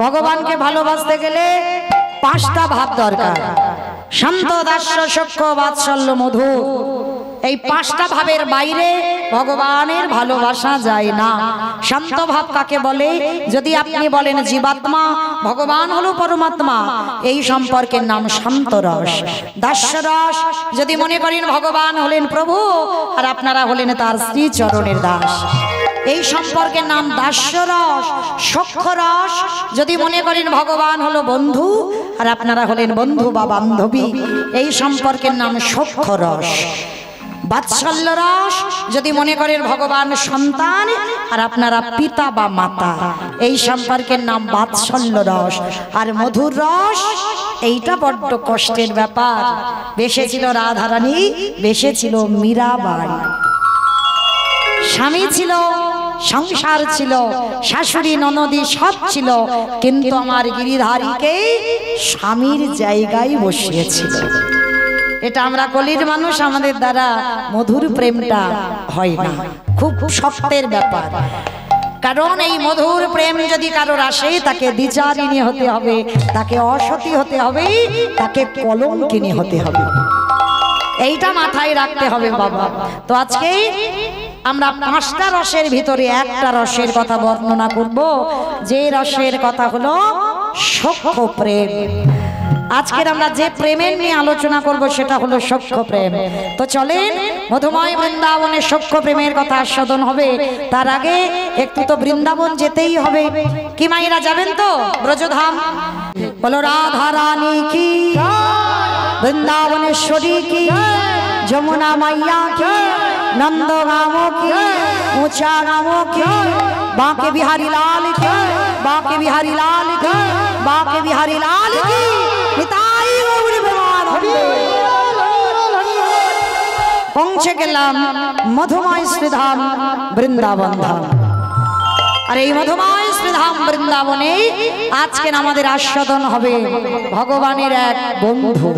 ভগবানকে ভালোবাসতে গেলে পাঁচটা ভাব দরকার। শান্ত, দাস্য, সখ্য, বাৎসল্য, মধুর। এই পাঁচটা ভাবের বাইরে ভগবানের ভালোবাসা যায় না। শান্ত ভাব কাকে বলে? যদি আপনি বলেন জীবাত্মা, ভগবান হলো পরমাত্মা, এই সম্পর্কের নাম শান্ত রস। দাস্য রস, যদি মনে করেন ভগবান হলেন প্রভু আর আপনারা হলেন তার শ্রী চরণের দাস, এই সম্পর্কের নাম দাস্য রস। সখ্য রস, যদি মনে করেন ভগবান হলো বন্ধু আর আপনারা হলেন বন্ধু বা বান্ধবী, এই সম্পর্কের নাম সখ্য রস। বাৎসল্য রস, যদি মনে করেন ভগবান সন্তান আর আপনারা পিতা বা মাতা, এই সম্পর্কের নাম বাৎসল্য রস। আর মধুর রস, এইটা বড্ড কষ্টের ব্যাপার। বেসেছিল রাধারানী, বেসেছিল মীরাবাই। স্বামী ছিল, সংসার ছিল, শাশুড়ি ননদি সব ছিল, কিন্তু আমার গিরিধারীকে স্বামীর জায়গায় বসিয়েছিল। এটা আমরা কলির মানুষ, আমাদের দ্বারা মধুর প্রেমটা হয় না, খুব শক্তের ব্যাপার। কারণ এই মধুর প্রেম যদি কারোর আসে, তাকে দ্বিচারিণী হতে হবে, তাকে অসতী হতে হবে, তাকে কলঙ্কিনী হতে হবে। এইটা মাথায় রাখতে হবে বাবা। তো আজকে আমরা পাঁচটা রসের ভিতরে একটা রসের কথা বর্ণনা করব, যে রসের কথা হলো সখ্য প্রেম। আজকের আমরা যে প্রেমের নিয়ে আলোচনা করব সেটা হলো সখ্য প্রেম। তো চলেন মধুময় বৃন্দাবনে সখ্য প্রেমের কথা আস্বাদন হবে। তার আগে একটু তো বৃন্দাবন যেতেই হবে। কি মায়েরা যাবেন তো ব্রজধাম? বলো রাধা রানী কি, বৃন্দাবনেশ্বরী কি, যমুনা মাইয়া কি, नंदगाम की, ऊंचा गामो की, बांके बिहारी लाल की, बांके बिहारी लाल की, बांके बिहारी लाल की, निताई गौर प्रेमानंदे। पहुंचे गेलाम मधुमय श्रीधाम बृंदावन धाम। আর এই মধুময় শ্রীধাম বৃন্দাবনে আজকে আমাদের আস্বাদন হবে ভগবানের এক বন্ধু।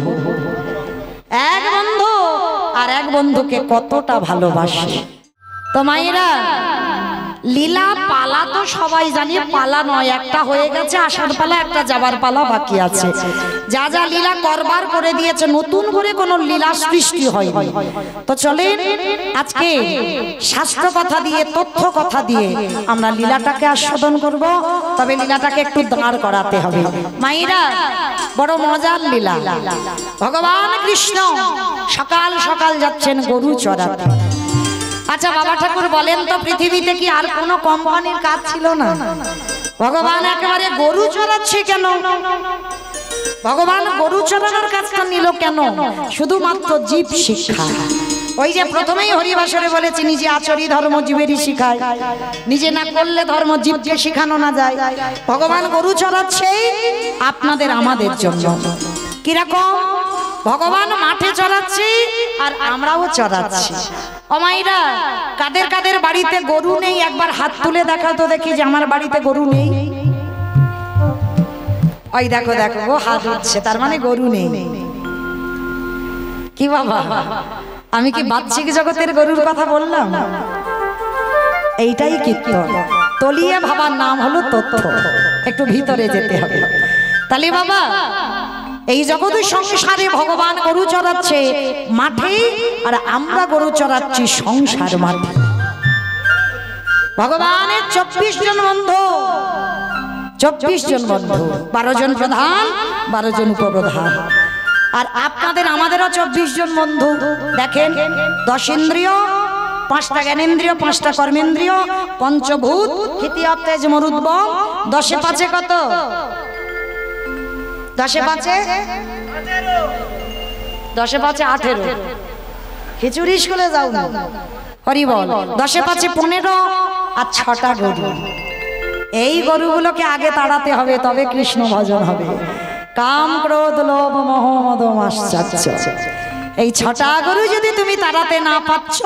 এক বন্ধু আর এক বন্ধুকে কতটা ভালোবাসে। তো মায়েরা, লীলা পালা তো সবাই জানি, পালা নয়, একটা হয়ে গেছে আসার পালা, একটা যাবার পালা বাকি আছে। যা যা লীলা করবার করে দিয়েছে, নতুন করে কোনো লীলা সৃষ্টি হয়নি। তো চলেন আজকে শাস্ত্র কথা দিয়ে, তথ্য কথা দিয়ে আমরা লীলাটাকে আস্বাদন করব। তবে লীলাটাকে একটু দাঁড় করাতে হবে। মায়েরা, বড় মজার লীলা। ভগবান কৃষ্ণ সকাল সকাল যাচ্ছেন গরু চড়াতে। আচ্ছা বাবা ঠাকুর বলেন তো, পৃথিবীতে কি আর কোনো কোম্পানির কাজ ছিল না? ভগবান একেবারে গরু চড়াচ্ছে কেন? ভগবান গরু চড়ানোর কাজটা নিল কেন? শুধুমাত্র জীব শিক্ষা। ওই যে প্রথমেই হরিবাসরে বলেছি, নিজে আচরি ধর্ম জীবেরই শিখায়। নিজে না করলে ধর্ম জীবকে শিখানো না যায়। ভগবান গরু চড়াচ্ছে আপনাদের আমাদের জন্য। কিরকম? ভগবান মাঠে চড়াচ্ছে আর আমরাও চড়াচ্ছি। অমাইরা, কাদের কাদের বাড়িতে গরু নেই একবার হাত তুলে দেখাও তো দেখি যে আমার বাড়িতে গরু নেই। ওই দেখো দেখো, ও হাত উঠছে, তার মানে গরু নেই। কি বাবা, আমি কি বাহ্যিক জগতের গরুর কথা বললাম? এইটাই কীর্তন। তলিয়ে ভাবার নাম হলো তথ্য। একটু ভিতরে যেতে হবে। তাহলে বাবা, এই জগৎ সংসারে ভগবান গরু চড়াচ্ছে মাঠে, আর আমরা গরু চড়াচ্ছি সংসার মাঠে। ভগবানের 24 জন বন্ধু, 24 জন বন্ধু, 12 জন প্রধান, 12 জন উপপ্রধান। আর আপনাদের আমাদেরও 24 জন বন্ধু। দেখেন, 10 ইন্দ্রিয়, 5টা জ্ঞানেন্দ্রিয়, 5টা কর্মেন্দ্রিয়, পঞ্চভূত, তৃতীয় তেজ মরুদ্ব, 10 এ 5 কত? 10 এ 5 10 এ 5 18। খিচুড়ি স্কুলে যাও না, হরি বল। 10 এ 5 15 আর 6টা গরু। এই গরুগুলোকে আগে তাড়াতে হবে, তবে কৃষ্ণ ভজন হবে। কাম ক্রোধ লোভ মোহ মদ মাশ্চর্য, এই 6টা গরু যদি তুমি তাড়াতে না পাচ্ছ,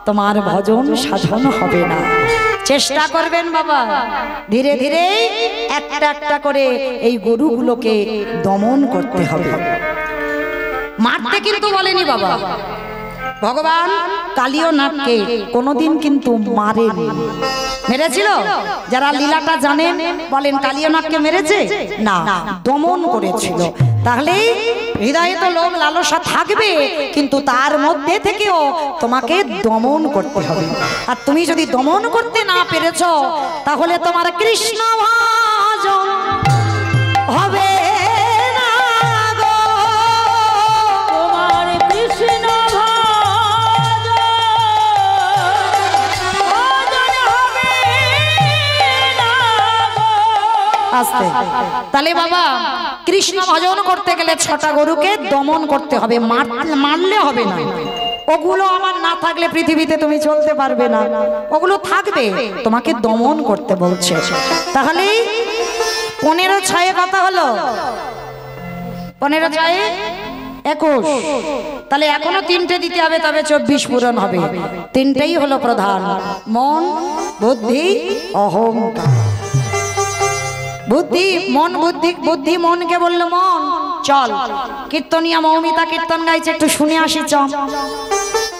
তোমার ভজন সাধন হবে না। চেষ্টা করবেন বাবা, ধীরে ধীরে একটা একটা করে এই গরুগুলোকে দমন করতে হবে। মারতে কিন্তু বলেনি বাবা। ভগবান কালীয় নাগকে কোনোদিন কিন্তু মারেনি। মেরেছিল? যারা লীলাটা জানেন বলেন কালিয়ানাগকে মেরেছে না, দমন করেছিল। তাহলে হৃদয়ে তো লোভ লালসা থাকবে, কিন্তু তার মধ্যে থেকেও তোমাকে দমন করতে হবে। আর তুমি যদি দমন করতে না পেরেছ, তাহলে তোমার কৃষ্ণ ভজন হবে না গো। তোমার কৃষ্ণ আস্তে। তাহলে বাবা কৃষ্ণ ভজন করতে গেলে 6টা গরুকে দমন করতে হবে, মারলে হবে না। ওগুলো আমার না থাকলে পৃথিবীতে তুমি চলতে পারবে না, ওগুলো থাকবে, তোমাকে দমন করতে বলছে। তাহলে 15/6 কথা হলো, 15/6 21। তাহলে এখনো 3টে দিতে হবে, তবে 24 পূরণ হবে। 3টেই হলো প্রধান, মন, বুদ্ধি, অহংকার। বুদ্ধি মন, বুদ্ধি বুদ্ধি মনকে বললো মন চল, কীর্তনিয়া মৌমিতা কীর্তন গাইছে, একটু শুনে আসি চল।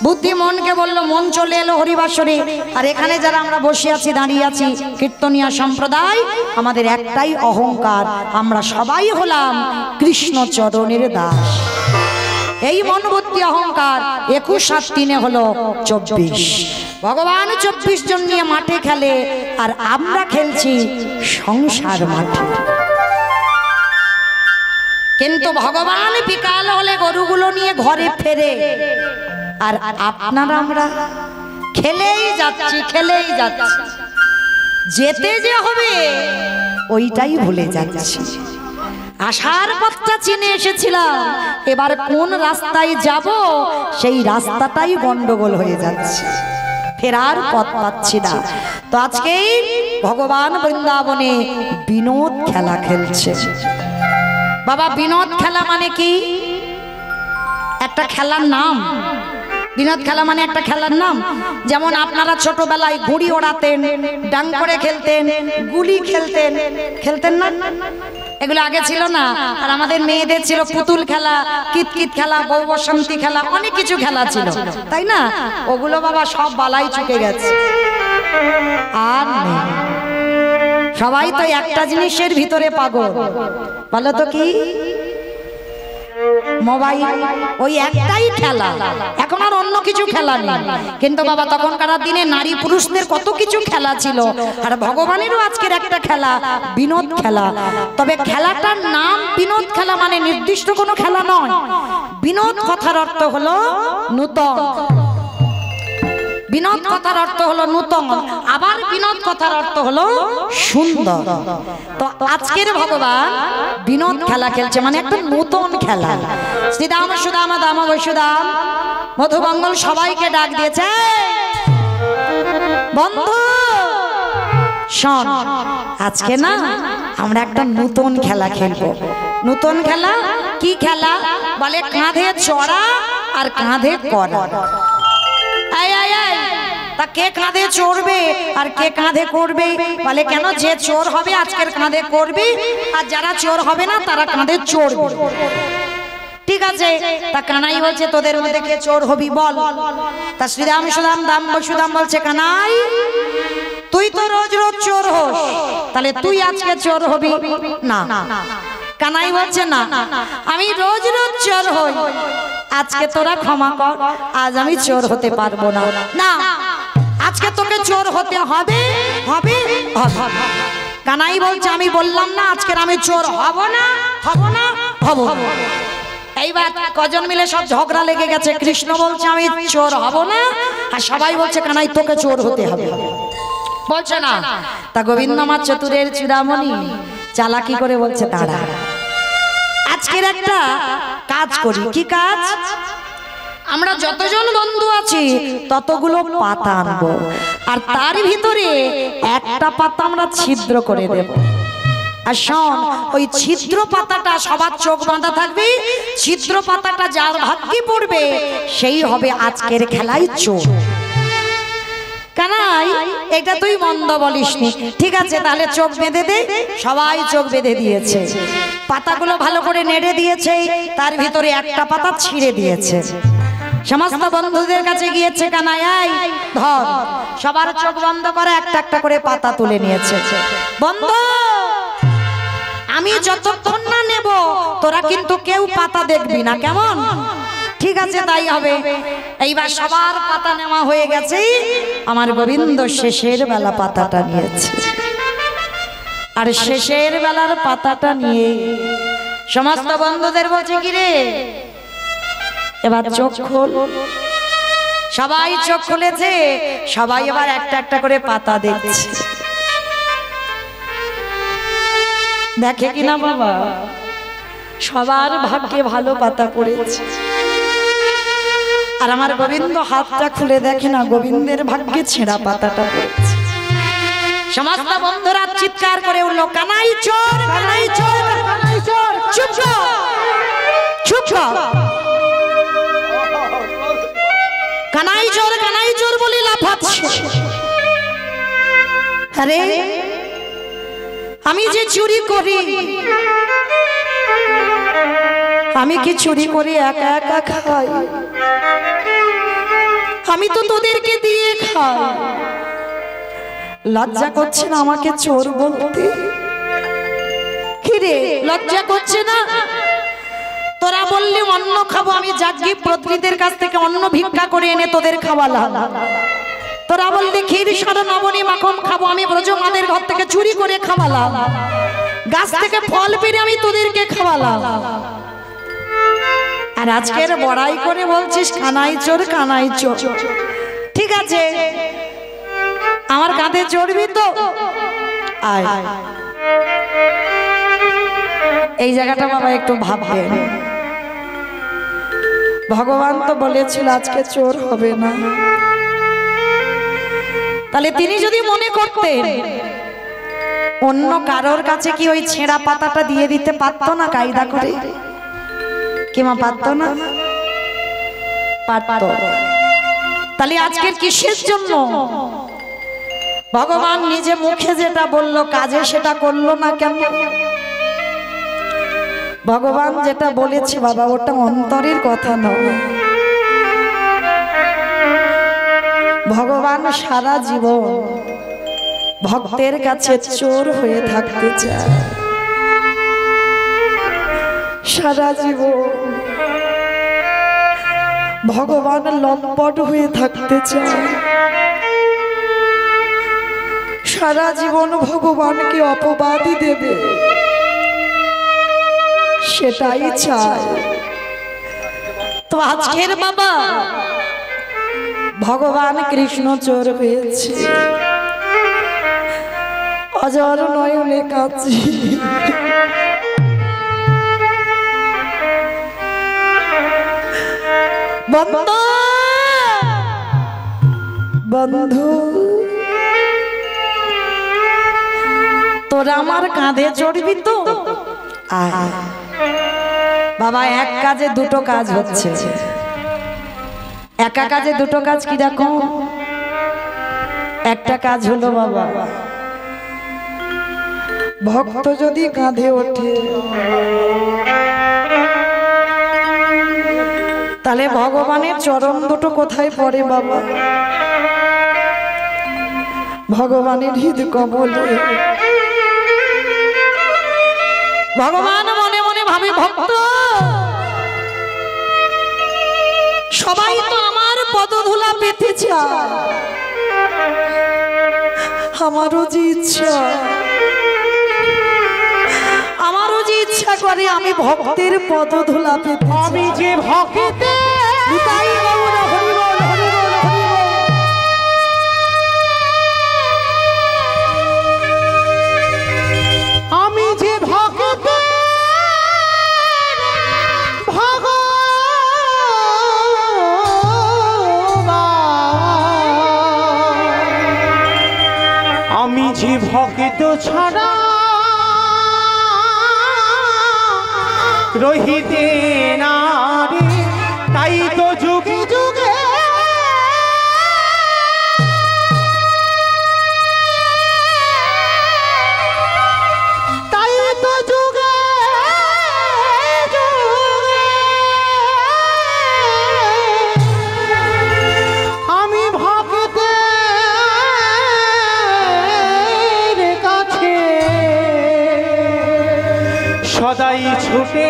বুদ্ধি মনকে বললো, মন চলে এলো হরিবাসরে। আর এখানে যারা আমরা বসে আছি, দাঁড়িয়ে আছি, কীর্তনিয়া সম্প্রদায়, আমাদের একটাই অহংকার, আমরা সবাই হলাম কৃষ্ণ চরণের দাস। এই মন বুদ্ধি অহংকার 21 আর 3 হলো 24। ভগবান 24 জন নিয়ে মাঠে খেলে, আর আমরা খেলছি সংসার মাঠে। কিন্তু ভগবান বিকাল হলে গরুগুলো নিয়ে ঘরে ফেরে, আর আপনারা আমরা খেলেই যাচ্ছি, খেলেই যাচ্ছি, যেতে যে হবে ওইটাই ভুলে যাচ্ছি। আসার পথটা চিনে এসেছিলাম, এবার কোন রাস্তায় যাব সেই রাস্তাটাই গন্ডগোল হয়ে যাচ্ছে, ফেরার পথ পাচ্ছি না। তো আজকে ভগবান বৃন্দাবনে বিনোদ খেলা খেলছে। বাবা বিনোদ খেলা মানে কি? একটা খেলার নাম। বিনোদ খেলা মানে একটা খেলার নাম। যেমন আপনারা ছোটবেলায় ঘুড়ি ওড়াতেন, ডাং করে খেলতেন, গুলি খেলতেন, খেলতেন না? এগুলো আগে ছিল না। আর আমাদের মেয়েদের ছিল পুতুল খেলা, কিতকিত খেলা, বউ বসন্তী খেলা, অনেক কিছু খেলা ছিল, তাই না? ওগুলো বাবা সব বালাই চুকে গেছে, আর নেই। সবাই তো একটা জিনিসের ভিতরে পাগল, বলো তো কি? মোবাইল। ওই একটাই খেলা, এখন আর অন্য কিছু খেলা নেই। কিন্তু বাবা তখনকার দিনে নারী পুরুষদের কত কিছু খেলা ছিল, আর ভগবানেরও আজকের একটা খেলা বিনোদ খেলা। তবে খেলাটার নাম বিনোদ খেলা, মানে নির্দিষ্ট কোনো খেলা নয়। বিনোদ কথার অর্থ হলো নূতন। বিনোদ কথার অর্থ হলো নূতন, আবার বিনোদ কথার অর্থ হলো সুন্দর। তো আজকের ভগবান বিনোদ খেলা খেলছে, মানে একটা নূতন খেলা। শ্রীদাম সুদাম দাম বৈশুদাম মধুমঙ্গল সবাইকে ডাক দিয়েছে, বন্ধু শোন, আজকে না আমরা একটা নূতন খেলা খেলবো। নূতন খেলা কি খেলা? বলে কাঁধে চড়া আর কাঁধে করা। তা কে কাঁধে চড়বে আর কে কাঁধে করবে? বলে কেন, যে চোর হবে আজকের কাঁধে করবে, আর যারা চোর হবে না তারা কাঁধে চড়বে। ঠিক আছে, তা কানাই বলছে তোদের মধ্যে কে চোর হবি বল। তা শ্রীরাম সুদাম দাম বসুদাম বলছে, কানাই তুই তো রোজ রোজ চোর হোস, তাহলে তুই আজকে চোর হবি না। কানাই বলছে না, আমি রোজ রোজ চোর হই, আজকে তোরা ক্ষমা কর, আজ আমি চোর হতে পারবো না। না, আজকে তোকে চোর হতে হবে, হবে, হবে। কানাই বলছে, আমি বললাম না আজকের আমি চোর হব না, হব না, হব। এইবার কজন মিলে সব ঝগড়া লেগে গেছে। কৃষ্ণ বলছে আমি চোর হব না, আর সবাই বলছে কানাই তোকে চোর হতে হবে, বলছে না। তা গোবিন্দ আমার চতুরের চূড়ামণি চালাকি করে বলছে, দাঁড়া, আজকের একটা কাজ করি। কি কাজ? আমরা যতজন বন্ধু আছি ততগুলো পাতা আনবো, আর তার ভিতরে একটা পাতা আমরা ছিদ্র করে দেব। আর শোন, ওই ছিদ্র পাতাটা সবার চোখ বাঁধা থাকবে, ছিদ্র পাতাটা যার ভাগ্যে পড়বে সেই হবে আজকের খেলায় চোর। কানাই এটা তুই মন্দ বলিসনি, ঠিক আছে তাহলে চোখ বেঁধে দে। সবাই চোখ বেঁধে দিয়েছে, পাতাগুলো ভালো করে নেড়ে দিয়েছে, তার ভিতরে একটা পাতা ছিঁড়ে দিয়েছে। সমস্ত বন্ধুদের কাছে গিয়েছে, কানাই এই ধর, সবার চোখ বন্ধ করে একটা একটা করে পাতা তুলে নিয়েছে। বন্ধু, আমি যতক্ষণ না নেব তোরা কিন্তু কেউ পাতা দেখবি না, কেমন? ঠিক আছে, তাই হবে। এইবার সবার পাতা নেওয়া হয়ে গেছে, আমার গোবিন্দ শেষের বেলা পাতাটা নিয়েছে। আর শেষের বেলার পাতাটা নিয়ে সমস্ত বন্ধুদের বলছে, কি রে এবার চোখ খোল। সবাই চোখ খুলেছে, সবাই এবার একটা একটা করে পাতা দেখছে। দেখে কিনা বাবা, সবার ভাগ্যে ভালো পাতা পড়েছে। আর আমার গোবিন্দ হাতটা খুলে দেখে না, গোবিন্দের ভাগ্যে ছেঁড়া পাতাটা পড়েছে। সমস্ত বন্ধুরা চিৎকার করে উঠল, কানাই চোর, কানাই চোর, কানাই চোর। চুপ কর, চুপ কর। কানাই চোর, কানাই চোর বলে লাফাচ্ছে। আরে আমি যে চুরি করি, আমি কি চুরি করি একা একা খাই? আমি তো তোদেরকে দিয়ে খাই। লজ্জা করছে না আমাকে চোর বলতে? কিরে লজ্জা করছে না? তোরা বললি অন্ন খাবো, আমি যাজ্ঞী প্রতিনিধিদের কাছ থেকে অন্ন ভিক্ষা করে এনে তোদের খাওয়ালাম। তোরা বললি ক্ষীর সর নবনী মাখন খাবো, আমি ব্রজমাদের ঘর থেকে চুরি করে খাওয়ালাম। গাছ থেকে ফল পেরে আমি তোদেরকে খাওয়ালাম। আর আজকের বড়াই করে বলছিস কানাই চোর, কানাই চোর। ঠিক আছে, আমার কাঁধে চড়বি তো? আয়। এই জায়গাটা বাবা একটু ভাববেন। ভগবান তো বলেছিল আজকে চোর হবে না, তাহলে তিনি যদি মনে করতেন অন্য কারোর কাছে কি ওই ছেঁড়া পাতাটা দিয়ে দিতে পারতো না কায়দা করে? কিমা পারতো না? পারতো। তাহলে আজকের কিসের জন্য ভগবান নিজে মুখে যেটা বললো কাজে সেটা করলো না কেন? ভগবান যেটা বলেছে বাবা ওটা অন্তরের কথা নয়। ভগবান সারা জীবন ভক্তের কাছে চোর হয়ে থাকতে চায়। সারা জীবন ভগবান লম্পট হয়ে থাকতে চায়। সারা জীবন ভগবানকে অপবাদই দেবে সেটাই চায়। তো আজকের বাবা ভগবান কৃষ্ণ চোর হয়েছে, অজর নয়নে কাঁদছি। বন্ধু, বন্ধু তোরা আমার কাঁধে চড়বি তো? আয় বাবা, এক কাজে দুটো কাজ হচ্ছে। একা কাজে দুটো কাজ কি দেখো? একটা কাজ হলো বাবা, ভক্ত যদি কাঁধে ওঠে তাহলে ভগবানের চরণ দুটো কোথায় পড়ে বাবা? ভগবানের হৃদ কমলে। ভগবান মনে মনে ভাবে ভক্ত সবাই তো আমার পদধূলা পেতে চায়, আমারও যে ইচ্ছা, আমারও যে ইচ্ছা করে আমি ভক্তের পদধূলা পেতে। আমি যে ভক্তে আমি যে ভক্ত আমি যে ভক্ত ছাড়া রহিতে না রে, তাই তো যুগে যুগে সদাই ছুটে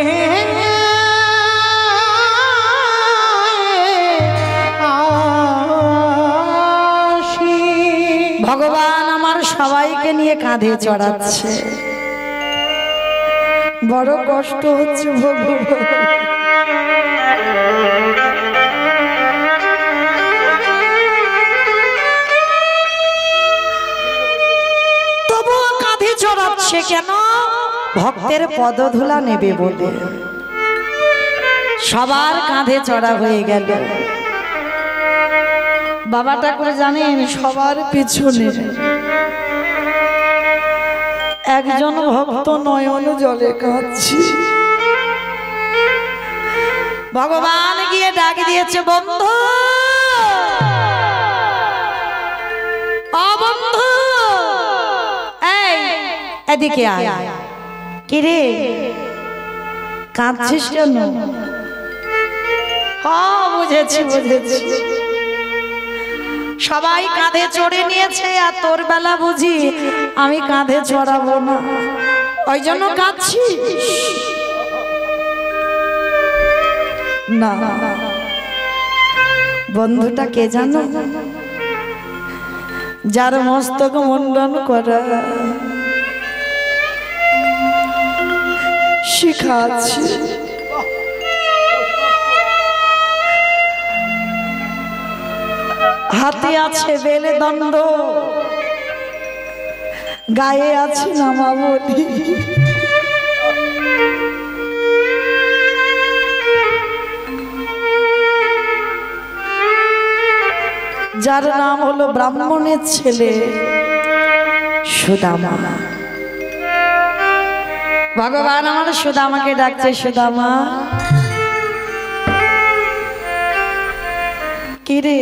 আসি। ভগবান আমার সবাইকে নিয়ে কাঁধে চড়াচ্ছে, বড় কষ্ট হচ্ছে ভগবান। তবুও কাঁধে চড়াচ্ছে কেন? ভক্তের পদধূলা নেবে বলে। সবার কাঁধে চড়া হয়ে গেল। বাবা ঠাকুর জানেন সবার পিছনে একজন ভক্ত নয়ন জলে কাঁদছে। ভগবান গিয়ে ডাক দিয়েছে, বন্ধু ও বন্ধু, এই এদিকে আয়। কি রে কাঁদছিস কেন? বুঝেছি বুঝেছি, সবাই কাঁধে চড়ে নিয়েছে আর তোর বেলা বুঝি আমি কাঁধে চড়াবো না, ওই জন্য কাঁদছিস? না, বন্ধুটা কে জানো? যার মস্তক মুন্ডন করা শিখাচ্ছি। হাতে আছে বেলে দণ্ড, গায়ে আছে নামাবলী। যার নাম হলো ব্রাহ্মণের ছেলে সুদামা। ভগবান আমার সুদামাকে ডাকছে, সুদামা কিরে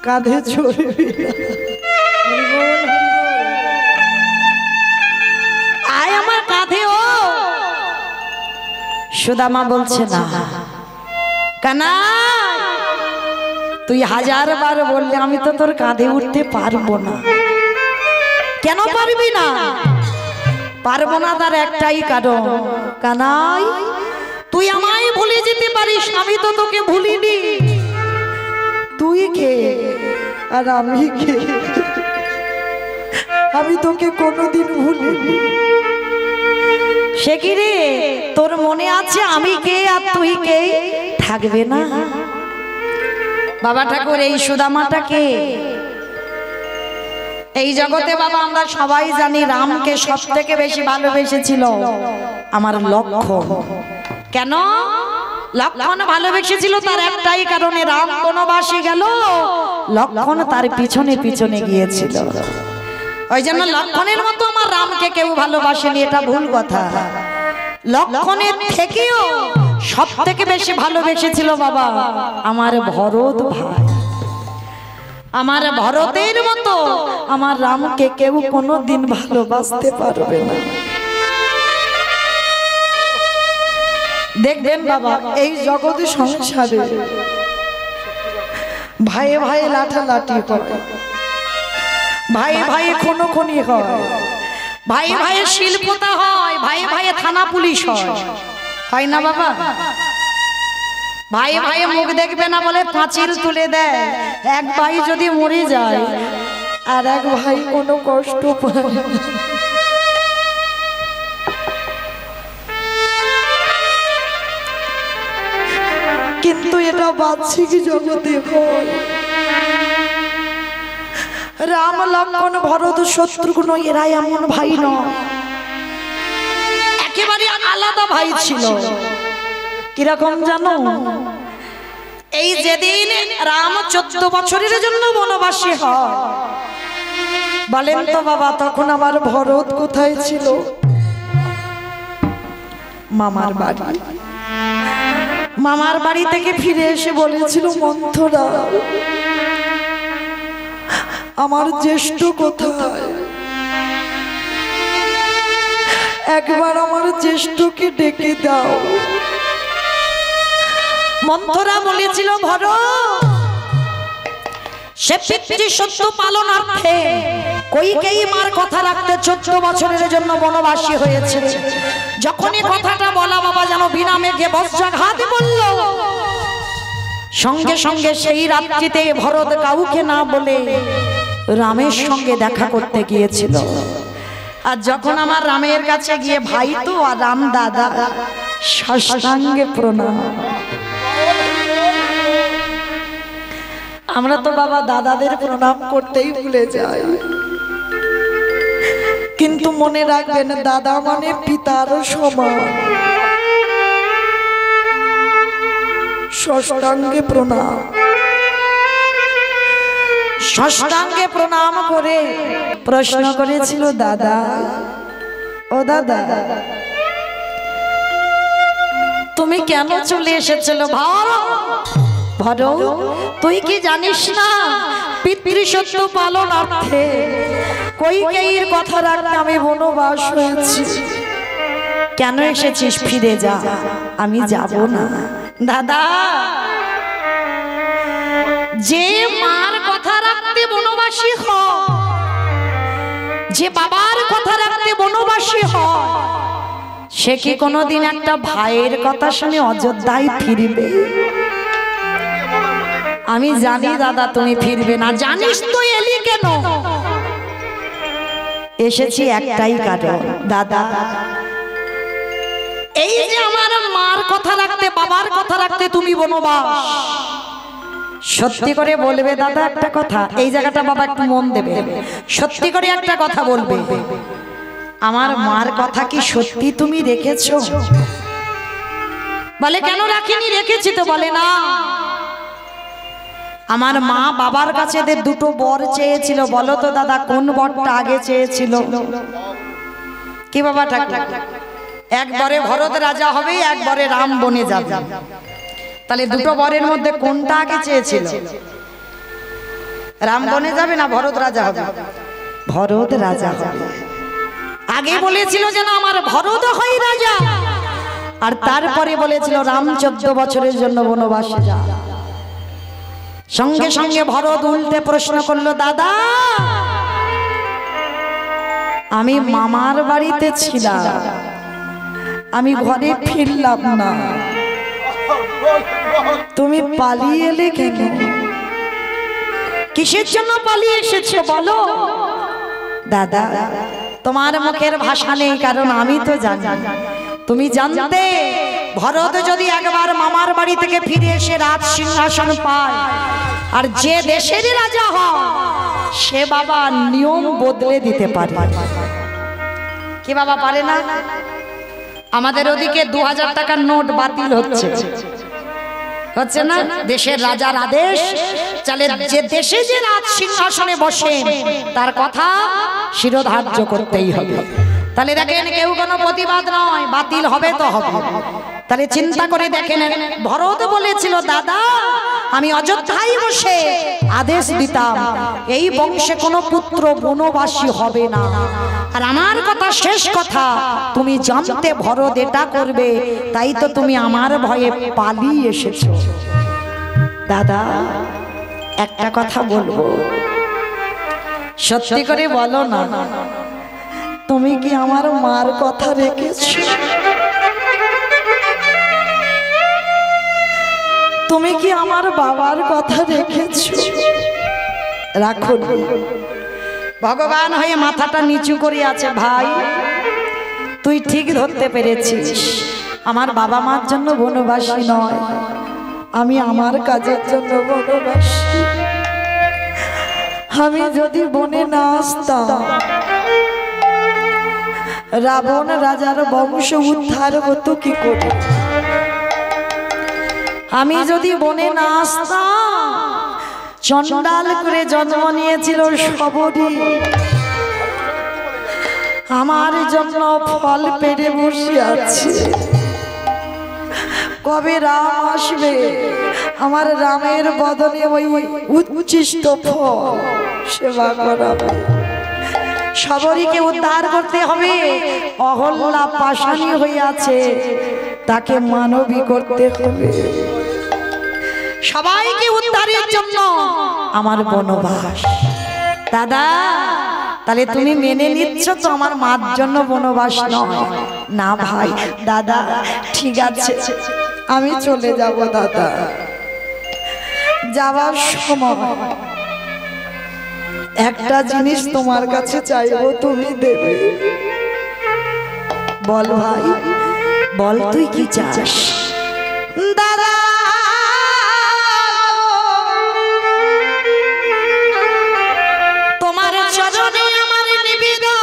কাঁধে চড়বি? আয় আমার কাঁধে। ও সুদামা বলছে না। কানা তুই 1000 বার বললে আমি তো তোর কাঁধে উঠতে পারবো না। কেন পারবি না? পারবো না তার একটাই কারণ, কানাই তুই আমায় ভুলে যেতে পারিস, আমি তো তোকে ভুলিনি। তুই কে আর আমি কে? আমি তোকে কোনোদিন ভুলিনি। সে কি রে, তোর মনে আছে আমি কে আর তুই কে? থাকবে না? বাবা ঠাকুর এই সুদামাটা কে? এই জগতে বাবা আমরা সবাই জানি রামকে সব থেকে বেশি ভালোবেসেছিল আমার লক্ষ্মণ। কেন লক্ষ্মণ ভালোবেসেছিল? তার একটাই কারণে, রাম বনবাসে গেল, লক্ষ্মণ তার পিছনে পিছনে গিয়েছিল। ওই জন্য লক্ষ্মণের মতো আমার রামকে কেউ ভালোবাসেনি, এটা ভুল কথা। লক্ষ্মণের থেকেও সব থেকে বেশি ভালোবেসেছিল বাবা আমার ভরত ভাই। আমার ভরতের মতো আমার রামকে কেউ কোনোদিন ভালোবাসতে পারবে না। দেখবেন বাবা এই জগতে সংসারে ভাইয়ে ভাইয়ে লাঠালাঠি হয়, ভাইয়ে ভাইয়ে খুনোখুনি হয়, ভাইয়ে ভাইয়ে শিল্পতা হয়, ভাইয়ে ভাইয়ে থানা পুলিশ হয় না বাবা? ভাই ভাই মুখ দেখবে না বলে পাঁচিল তুলে দেয়। এক ভাই যদি মরে যায় আর এক ভাই কোনো কষ্ট পায়। কিন্তু এটা বাহ্যিক জগতে হয়। রাম লক্ষ্মণ ভরত শত্রুঘ্ন এরা এমন ভাই নয়, একেবারে আলাদা ভাই ছিল। কিরকম জানো? এই যেদিন রাম 14 বছরের জন্য বনবাসী হয়, বলেন তো বাবা তখন আমার ভরত কোথায় ছিল? মামার বাড়ি। মামার বাড়ি থেকে ফিরে এসে বলেছিল, মন্থরা আমার জ্যেষ্ঠ কোথায়? একবার আমার জ্যেষ্ঠকে ডেকে দাও। মন্থরা বলেছিল, ভরত সে পিতৃ সত্য পালনার্থে কইকেয়ী মার কথা রাখতে 14 বছরের জন্য বনবাসী হয়েছে। যখনই কথাটা বলা বাবা যেন বিনা মেঘে বজ্রাঘাত বলল। সঙ্গে সঙ্গে সেই রাত্রিতে ভরত কাউকে না বলে রামের সঙ্গে দেখা করতে গিয়েছিল। আর যখন আমার রামের কাছে গিয়ে ভাই তো আর রাম দাদা সাষ্টাঙ্গে প্রণাম। আমরা তো বাবা দাদাদের প্রণাম করতেই ভুলে যাই, কিন্তু মনে রাখবেন দাদা মানে পিতার সমান। সাষ্টাঙ্গে প্রণাম, সাষ্টাঙ্গে প্রণাম করে প্রশ্ন করেছিল, দাদা ও দাদা তুমি কেন চলে এসেছিল? ভরত তুই কি জানিস না পিতৃসত্য পালনার্থে কইকেয়ীর কথা রাখতে আমি বনবাস হয়েছি। কেন এসেছিস? ফিরে যা। আমি যাব না। দাদা যে মার কথা রাখতে বনবাসী হয়, যে বাবার কথা রাখতে বনবাসী হয়, সে কি কোনোদিন একটা ভাইয়ের কথা শুনে অযোধ্যায় ফিরবে? আমি জানি দাদা তুমি ফিরবে না। জানিস তো এলি কেন? এসেছি একটাই কারণ দাদা, এই যে আমার মার কথা রাখতে বাবার কথা রাখতে তুমি বনবাস, সত্যি করে বলবে দাদা একটা কথা, এই জায়গাটা বাবা একটু মন দেবে, সত্যি করে একটা কথা বলবে, আমার মার কথা কি সত্যি তুমি রেখেছো? বলে কেন রাখিনি? রেখেছি তো। বলে না, আমার মা বাবার কাছে দুটো বর চেয়েছিল। বলো তো দাদা কোন বরটা আগে চেয়েছিল? কি বাবা ঠাকুর? একবারে ভরত রাজা হবে, একবারে রাম বনে যাবে। তাহলে দুটো বরের মধ্যে কোনটা আগে চেয়েছিল? রাম বনে যাবে না ভরত রাজা হবে? ভরত রাজা হবে। আগে বলেছিল যেন আমার ভরত হয় রাজা, আর তারপরে বলেছিল রাম 14 বছরের জন্য বনবাসে যা। সঙ্গে সঙ্গে ভরত উল্টে প্রশ্ন করলো, দাদা আমি মামার বাড়িতে ছিলাম, আমি ঘরে ফিরলাম না, তুমি পালিয়ে এলে কেন? কিসের জন্য পালিয়ে এসেছো বলো? দাদা তোমার মুখের ভাষা নেই, কারণ আমি তো জানি। তুমি জানতে ভরত যদি একবার মামার বাড়ি থেকে ফিরে এসে রাজ সিংহাসন পায় আর যে দেশের রাজা হয়, সে বাবা নিয়ম বদলে দিতে পারে। কি বাবা পারে না? আমাদের ওদিকে 2000 টাকার নোট বাতিল হচ্ছে না? দেশের রাজার আদেশ চলে, যে দেশে যে রাজ সিংহাসনে বসে তার কথা শিরোধার্য করতেই হবে। তাহলে দেখেন কেউ কোনো প্রতিবাদ নয়, বাতিল হবে তো হবে। তাহলে চিন্তা করে দেখেন, ভরত বলেছিল, দাদা আমি অযোধ্যায় বসে আদেশ দিতাম এই বংশে কোনো পুত্র বনবাসী হবে না। আর আমার কথা শেষ কথা, তুমি জানতে ভরত এটা করবে, তাই তো তুমি আমার ভয়ে পালিয়ে এসেছো। দাদা একটা কথা বলবো, সত্যি করে বলো না, তুমি কি আমার মার কথা রেখেছো? তুমি কি আমার বাবার কথা রেখেছো? রাখো। ভগবান হয়ে মাথাটা নিচু করে আছে। ভাই তুই ঠিক ধরতে পেরেছিস, আমার বাবা মার জন্য বনবাসী নয়, আমি আমার কাজের জন্য বনবাসী। আমি যদি বনে না আসতাম, রাবণ রাজার বংশ উদ্ধার হতো কি করে? আমি যদি বনে না আসতাম, চণ্ডাল করে জন্ম নিয়েছিল সবরী, আমার জন্য ফল পেড়ে বসে আছে। কবে রাম আসবে, আমার রামের বদনে ওই উচ্ছিষ্ট ফল সেবা করাবে। সবরীকে উদ্ধার করতে হবে, অহল্যা পাষাণী হয়ে আছে, তাকে মানবী করতে হবে। সবাইকে উদ্ধারের জন্য আমার বনবাস। দাদা তাহলে তুমি মেনে নিচ্ছ তো আমার মার জন্য বনবাস নয়? না ভাই দাদা ঠিক আছে আমি চলে যাব দাদা। যাওয়ার সময় একটা জিনিস তোমার কাছে চাইবো, তুমি দেবে। বল ভাই বল তুই কি চাস? দাদা তোমার চরণে আমার নিবেদন,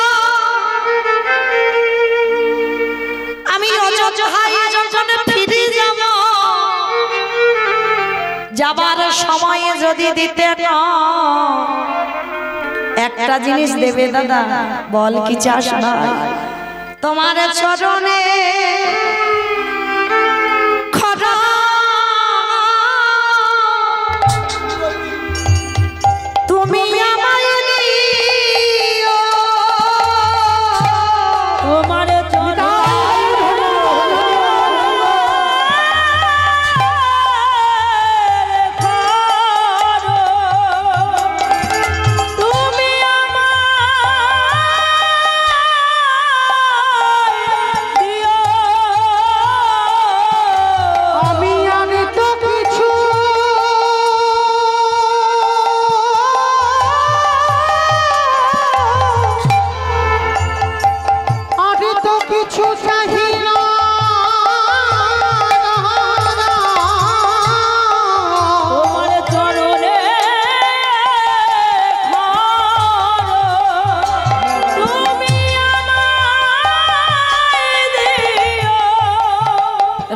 আমি অযোধ্যায় যখন ফিরে যাব, যাবার সময়ে যদি দিতে না একটা জিনিস দেবে দাদা। বল কি চাস ভাই? তোমার চরণে খরা তুমি আমায় দিও, তোমার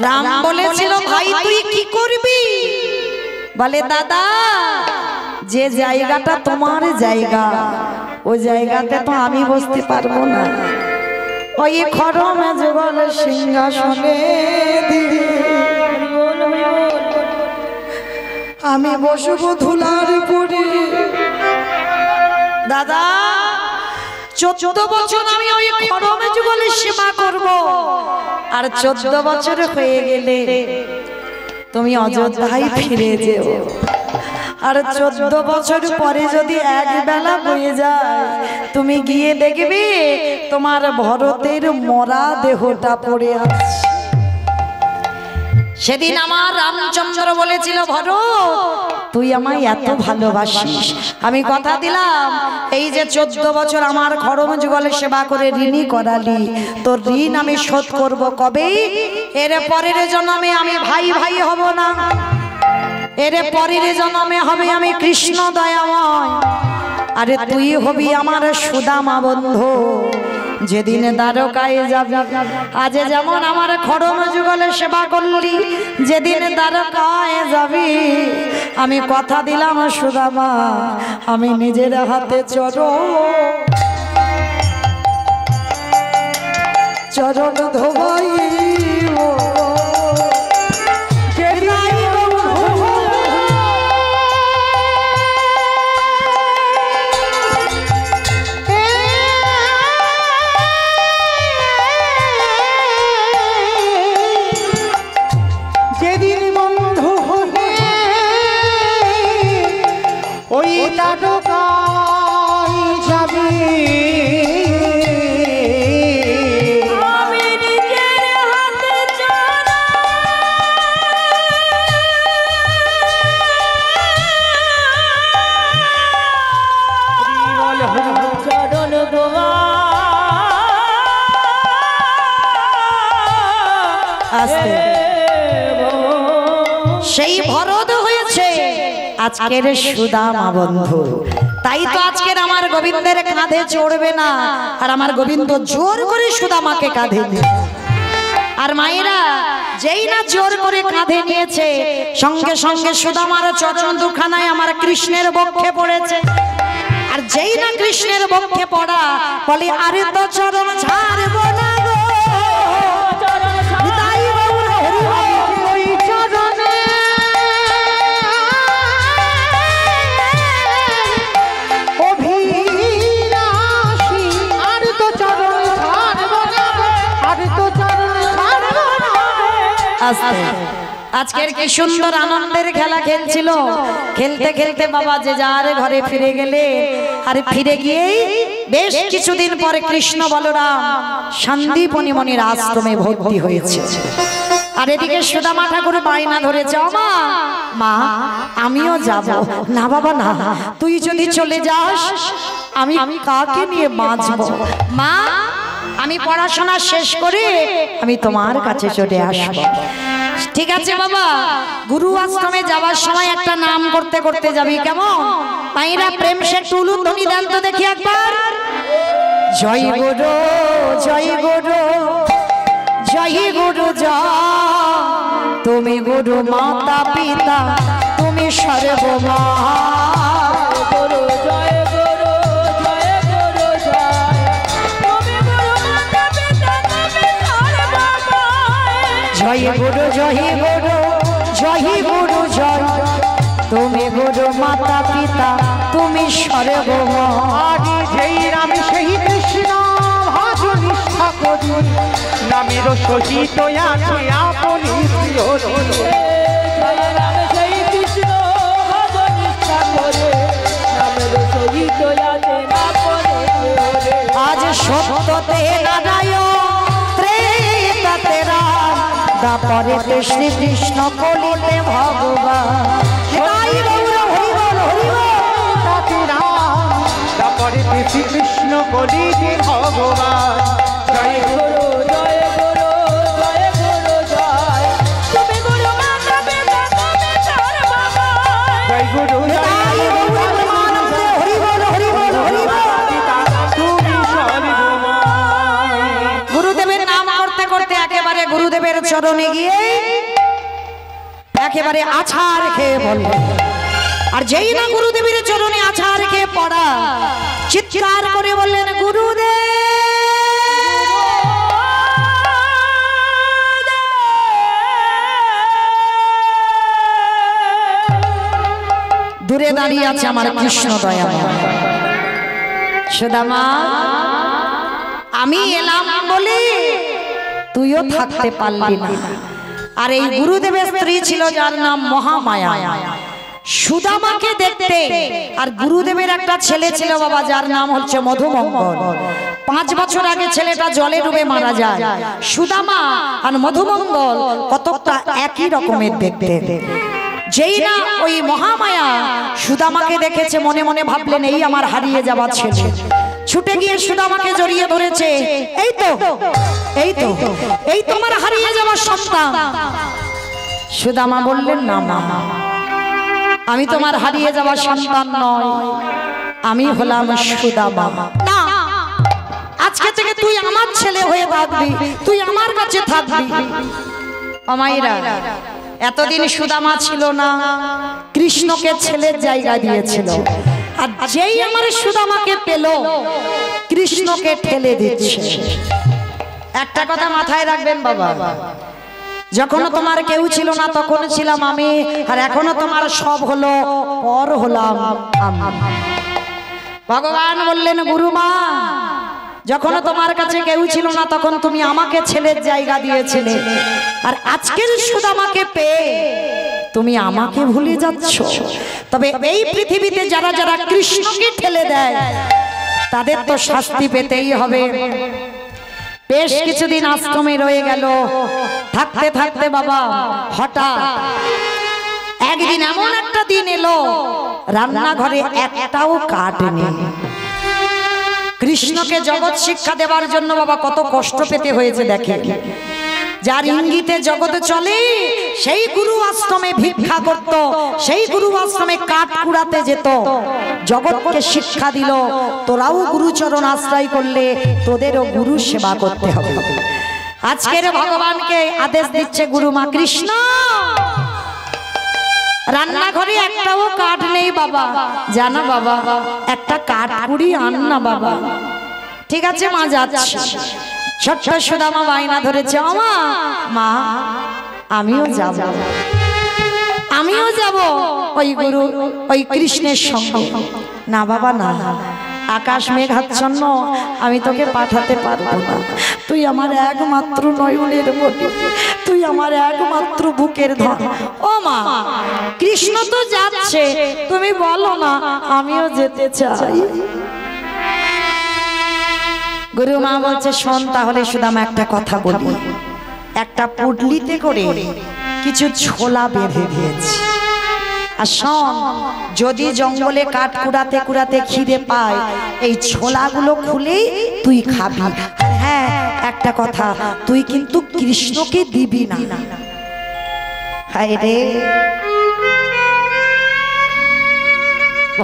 রাম বলেছিল ভাই তুই কি করবি? বলে দাদা যে জায়গাটা তোমার জায়গা ওই জায়গাতে তো আমি বসতে পারবো না, ওই খরমে যুগল সিংহাসনে আমি বসবো ধুলার উপরে। দাদা 14 বছর আমি ওই খরমে যুগলের সেবা করব, আর 14 বছর হয়ে গেলে তুমি অযোধ্যায় ফিরে যেও, আর 14 বছর পরে যদি এক বেলা হয়ে যায় তুমি গিয়ে দেখবে তোমার ভরতের মরা দেহটা পড়ে আছে। সেদিন আমার রামচন্দ্র বলেছিল ভরত তুই আমায় এত ভালোবাসিস, আমি কথা দিলাম এই যে 14 বছর আমার খড়ম যুগলে সেবা করে ঋণী করালি, তোর ঋণ আমি শোধ করব কবে? এর পরের জন্মে আমি ভাই ভাই হব না, এর পরের জন্মে হবে আমি কৃষ্ণ দয়াময়, আরে তুই হবি আমার সুদামা বন্ধু। যেদিন দ্বারকায় যাবি, আজ যেমন আমার খড়ম যুগলে সেবা করলি, যেদিন দ্বারকায় যাবি আমি কথা দিলাম সুদামা আমি নিজের হাতে চরণ ধোবাইব। সেই ভরত হয়েছে আজকের সুদামা বন্ধু। তাই তো আজকের আমার গোবিন্দের কাঁধে চড়বে না, আর আমার গোবিন্দ জোর করে সুদামাকে কাঁধে নিয়ে, আর মায়েরা যেই না জোর করে কাঁধে নিয়েছে সঙ্গে সঙ্গে সুদামার চরণ দুখানায় আমার কৃষ্ণের বক্ষে পড়েছে, আর যেই না কৃষ্ণের বক্ষে পড়া বলে আরে তো চরণ ছাড়বো না গো, আজকের কি সুন্দর আনন্দের খেলা খেলছিল, খেলতে খেলতে বাবা যে যার ঘরে ফিরে গেলে। আর ফিরে গিয়েই বেশ কিছুদিন পরে কৃষ্ণ বলরাম সন্দীপনী মনির আশ্রমে ভর্তি হয়েছে। আর এদিকে সুদামা ঠাকুর বায়না ধরেছে, মা মা আমিও যাব। না বাবা না, তুই যদি চলে যাস আমি কাকে নিয়ে বাঁচব? মা আমি পড়াশোনা শেষ করে আমি তোমার কাছে চলে আসবো। ঠিক আছে বাবা, গুরু আশ্রমে যাওয়ার সময় একটা নাম করতে করতে যাবি, কেমন? মাইরা প্রেম সে টুলুন ধ্বনি দেন তো দেখি একবার। জয় গুরু জয় গুরু জয় গুরু জয়, তুমি গুরু মাতা পিতা তুমি সর্বমা। গুরু জয় গুরু জয় গুরু জয়, তুমি গুরু মাতা পিতা তুমি সর্বমা। জয় গুরু জয় গুরু জয় গুরু জয়, তুমি গুরু মাতা পিতা তুমি সর্বমা। আদি যেই রাম সেই কৃষ্ণ ভজ নিষ্ঠা করি, নামের সহিত আছে আপনি প্রিয়জন। জয় রাম জয় কৃষ্ণ ভজ নিষ্ঠা করে, নামের সহিত আছেন আপনি প্রিয়রে। আজ সত্যতে নারায়ণ ত্রেতাতে রাম, দাপরেতে শ্রীকৃষ্ণ কলিতে ভগবান। তাই গৌর হরি বল হরি বল। তাতে রাম তারপরে শ্রীকৃষ্ণ কলিতে ভগবান। জয় গুরু জয় গুরু জয় গুরু জয়, তুমি গুরু মাতা পিতা তুমি সর্বমা। জয় গুরু তাই গৌর প্রেমানন্দে হরি বল হরি বল হরি বল। তুমি সর্বময়। গুরুদেবের নাম করতে করতে একেবারে গুরুদেবের চরণে গিয়ে একেবারে আছাড় খেয়ে বলল। আর যেই না গুরুদেবের চরণে আছাড় খেয়ে পড়া, চিৎকার করে বললেন, গুরুদেব দূরে দাঁড়িয়ে আছে আমার কৃষ্ণ দয়াময়। সুদামা আমি এলাম বলে তুইও থাকতে পারলি না। আর এই গুরুদেবের স্ত্রী ছিল যার নাম মহামায়া, সুদামাকে দেখতে। আর গুরুদেবের একটা ছেলে ছিল বাবা যার নাম হচ্ছে মধুমঙ্গল। 5 বছর আগে ছেলেটা জলে ডুবে মারা যায়। সুদামা আর মধুমঙ্গল কতটা একই রকমের দেখতে। যেই না ওই মহামায়া সুদামাকে দেখেছে, মনে মনে ভাবলেন এই আমার হারিয়ে যাওয়া ছেলে। ছুটে গিয়ে সুদামাকে জড়িয়ে ধরেছে, এই তো এই তো এই তোমার হারিয়ে যাওয়া সন্তান। সুদামা বললেন, না মা আমি তোমার হারিয়ে যাওয়া সন্তান নয়, আমি হলাম সুদামা। না, আজকে থেকে তুই আমার ছেলে হয়ে থাকবি, তুই আমার কাছে থাকবি। আমাইরা এতদিন সুদামা ছিল না, কৃষ্ণকে ছেলের জায়গা দিয়েছিল। আর যেই আমার সুদামাকে পেল, কৃষ্ণকে ঠেলে দিচ্ছে। একটা কথা মাথায় রাখবেন বাবা, যখন তোমার কেউ ছিল না তখন ছিলাম আমি, আর এখনো তোমার সব হলো, পর হলাম আমি। ভগবান বললেন, গুরুমা যখন তোমার কাছে কেউ ছিল না তখন তুমি আমাকে ছেলের জায়গা দিয়েছিলে, আর আজকের সুদামাকে পেয়ে তুমি আমাকে ভুলে যাচ্ছ। তবে এই পৃথিবীতে যারা যারা কৃষ্ণকে ঠেলে দেয় তাদের তো শাস্তি পেতেই হবে। বেশ কিছুদিন আশ্রমে রয়ে গেল। থাকতে থাকতে বাবা হঠাৎ একদিন এমন একটা দিন এলো, রান্নাঘরে একটাও কাঠ নেই। কৃষ্ণকে জগৎ শিক্ষা দেওয়ার জন্য বাবা কত কষ্ট পেতে হয়েছে দেখে। যার ইঙ্গিতে জগতে চলে সেই গুরু আশ্রমে ভিক্ষা করত, সেই গুরু আশ্রমে কাঠ কুড়াতে যেত, জগৎকে শিক্ষা দিল তোরাও গুরুচরণ আশ্রয় করলে তোদেরও গুরু সেবা করতে হবে। আজকের ভগবানকে আদেশ দিচ্ছে গুরুমা, কৃষ্ণ রান্নাঘরে একটাও কাঠ নেই বাবা, জানা বাবা একটা কাঠ কুড়ি আন না বাবা। ঠিক আছে মা, যাচ্ছি। ছোট্ট সুদামা বায়না ধরেছে, আমা মা আমিও যাব, আমিও যাব ওই গুরু ওই কৃষ্ণের সঙ্গে। না বাবা না, আকাশ মেঘাচ্ছন্ন, আমি তোকে পাঠাতে পারবো না। তুই আমার একমাত্র নয়নের মতো, তুই তুই আমার একমাত্র বুকের ধন। ও মা, কৃষ্ণ তো যাচ্ছে, তুমি বলো না আমিও যেতে চাই। গুরু মা বলছে শোন তাহলে সুদামা একটা কথা বলি। একটা পুটলিতে করে কিছু ছোলা বেঁধে দিয়েছি, আর শোন যদি জঙ্গলে কাঠ কুড়াতে কুড়াতে খিদে পায় এই ছোলাগুলো খুলেই তুই খাবি। আর হ্যাঁ একটা কথা, তুই কিন্তু কৃষ্ণকে দিবি না। হায় রে,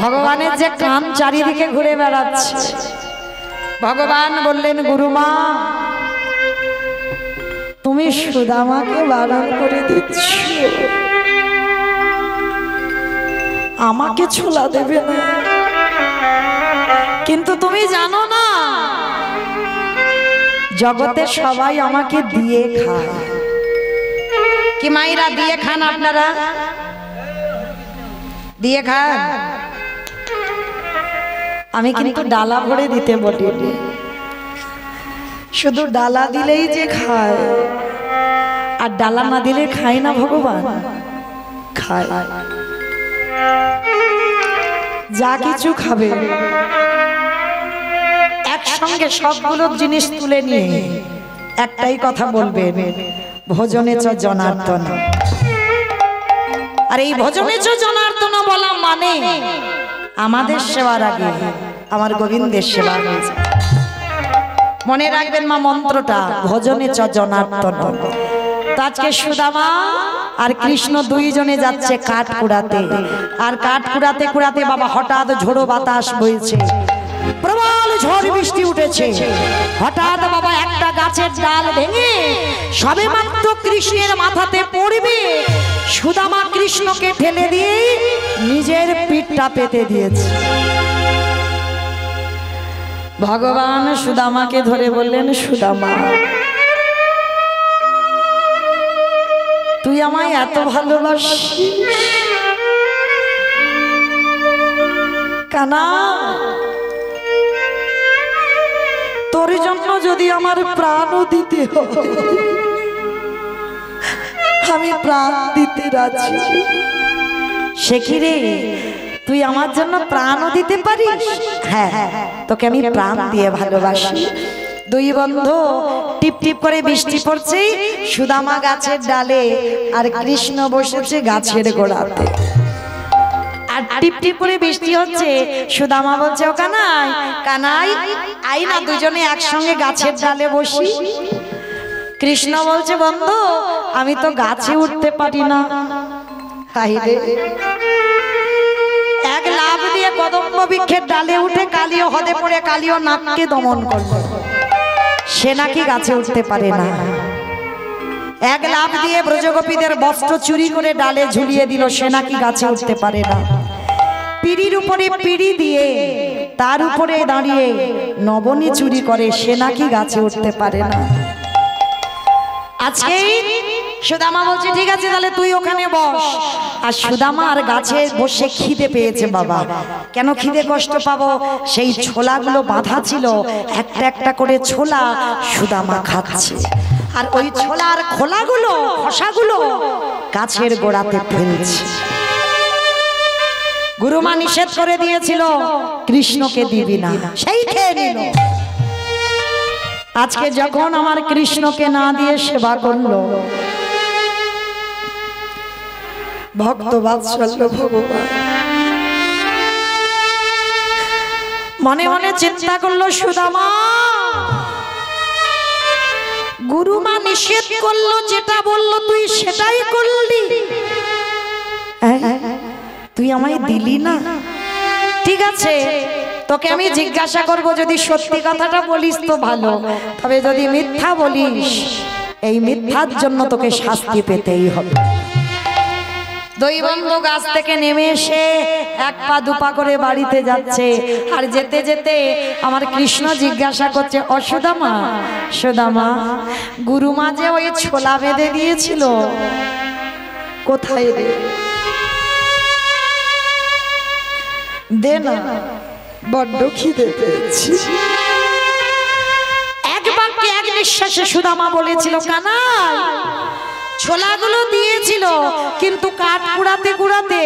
ভগবানের যে কান চারিদিকে ঘুরে বেড়াচ্ছে। ভগবান বললেন গুরুমা তুমি সুদামাকে বারণ করে দিচ্ছ, আমাকে ছোলা দেবে না। কিন্তু তুমি জানো না জগতে সবাই আমাকে দিয়ে খায়। কি মাইরা দিয়ে খান? আপনারা দিয়ে খান? আমি কিন্তু ডালা ভরে দিতে বলি, শুধু ডালা দিলেই যে খায়, আর ডালা না দিলে খায় না ভগবান? খায়। যা কিছু খাবে একসঙ্গে সবগুলো জিনিস তুলে নিয়ে একটাই কথা বলবেন, ভোজনে চ জনার্দন। আর এই ভোজনে চ জনার্দন বলা মানে আমাদের সেবার আগে আমার গোবিন্দের সেবা হয়েছে। মনে রাখবেন মা মন্ত্রটা, ভোজনে চ জনার্দন। আজকে সুদামা আর কৃষ্ণ দুইজনে যাচ্ছে কাঠ কুড়াতে, আর কাঠ কুড়াতে কুড়াতে বাবা হঠাৎ ঝোড়ো বাতাস বইছে, প্রবল ঝড় বৃষ্টি উঠেছে। হঠাৎ বাবা একটা গাছের ডাল ভেঙে সবে মাত্র কৃষ্ণের মাথাতে পড়বে, সুদামা কৃষ্ণকে ঠেলে দিয়ে নিজের পিঠটা পেতে দিয়েছে। ভগবান সুদামাকে ধরে বললেন সুদামা তুই আমায় এত ভালোবাসিস, কানা তোর জন্য যদি আমার প্রাণও দিতে হয় আমি প্রাণ দিতে রাজি। সে কি রে, তুই আমার জন্য প্রাণও দিতে পারিস? হ্যাঁ, তোকে আমি প্রাণ দিয়ে ভালোবাসি। দুই বন্ধু টিপ টিপ করে বৃষ্টি পড়ছে, সুদামা গাছের ডালে আর কৃষ্ণ বসেছে গাছের গোড়াতে। আর টিপ টিপ করে বৃষ্টি হচ্ছে, সুদামা বলছে ও কানাই কানাই আই না দুজনে একসঙ্গে গাছের ডালে বসি। কৃষ্ণ বলছে বন্ধু আমি তো গাছে উঠতে পারি না। এক লাফ দিয়ে কদম্ব বৃক্ষের ডালে উঠে কালীয় হদে পড়ে কালীয় নাককে দমন করলো। সে নাকি গাছে উঠতে পারে না। এক লাফ দিয়ে ব্রজগোপীদের বস্ত্র চুরি করে ডালে ঝুলিয়ে দিল, সে নাকি গাছে উঠতে পারে না। পিড়ির উপরে পিড়ি দিয়ে তার উপরে দাঁড়িয়ে নবনী চুরি করে, সে নাকি গাছে উঠতে পারে না। আজকে সুদামা বলছে ঠিক আছে তাহলে তুই ওখানে বস। আর সুদামা আর গাছে বসে খিদে পেয়েছে বাবা। কেন খিদে কষ্ট পাবো, সেই ছোলাগুলো বাঁধা ছিল, একটা একটা করে ছোলা সুদামা খাচ্ছে। আর ওই ছোলার খোলাগুলো খোসাগুলো গাছের গোড়াতে ফেলছে। গুরুমা নিষেধ করে দিয়েছিল কৃষ্ণকে দিবি না, সেই খেয়ে নিল। আজকে যখন আমার কৃষ্ণকে না দিয়ে সেবা করলো, ভক্ত বাৎসল্য ভগবান মনে মনে চিন্তা করলো সুদামা গুরুমা নিষেধ করলো, যেটা বললো তুই সেটাই করলি, তুই আমায় দিলি না। ঠিক আছে তোকে আমি জিজ্ঞাসা করব, যদি সত্যি কথাটা বলিস তো ভালো, তবে যদি মিথ্যা বলিস এই মিথ্যার জন্য তোকে শাস্তি পেতেই হবে। দুই বন্ধু গাছ থেকে নেমে এসে এক পা দুপা করে বাড়িতে যাচ্ছে। আর যেতে যেতে আমার কৃষ্ণ জিজ্ঞাসা করছে ও সুদামা সুদামা গুরুমা যে ওই ছোলা বেঁধে দিয়েছিল কোথায় রে? দে না, বড্ড খিদে পেয়েছি। এক বাক্যে এক নিঃশ্বাসে সুদামা বলেছিল কানাই ছোলাগুলো দিয়েছিল, কিন্তু কাঠ কুড়াতে কুড়াতে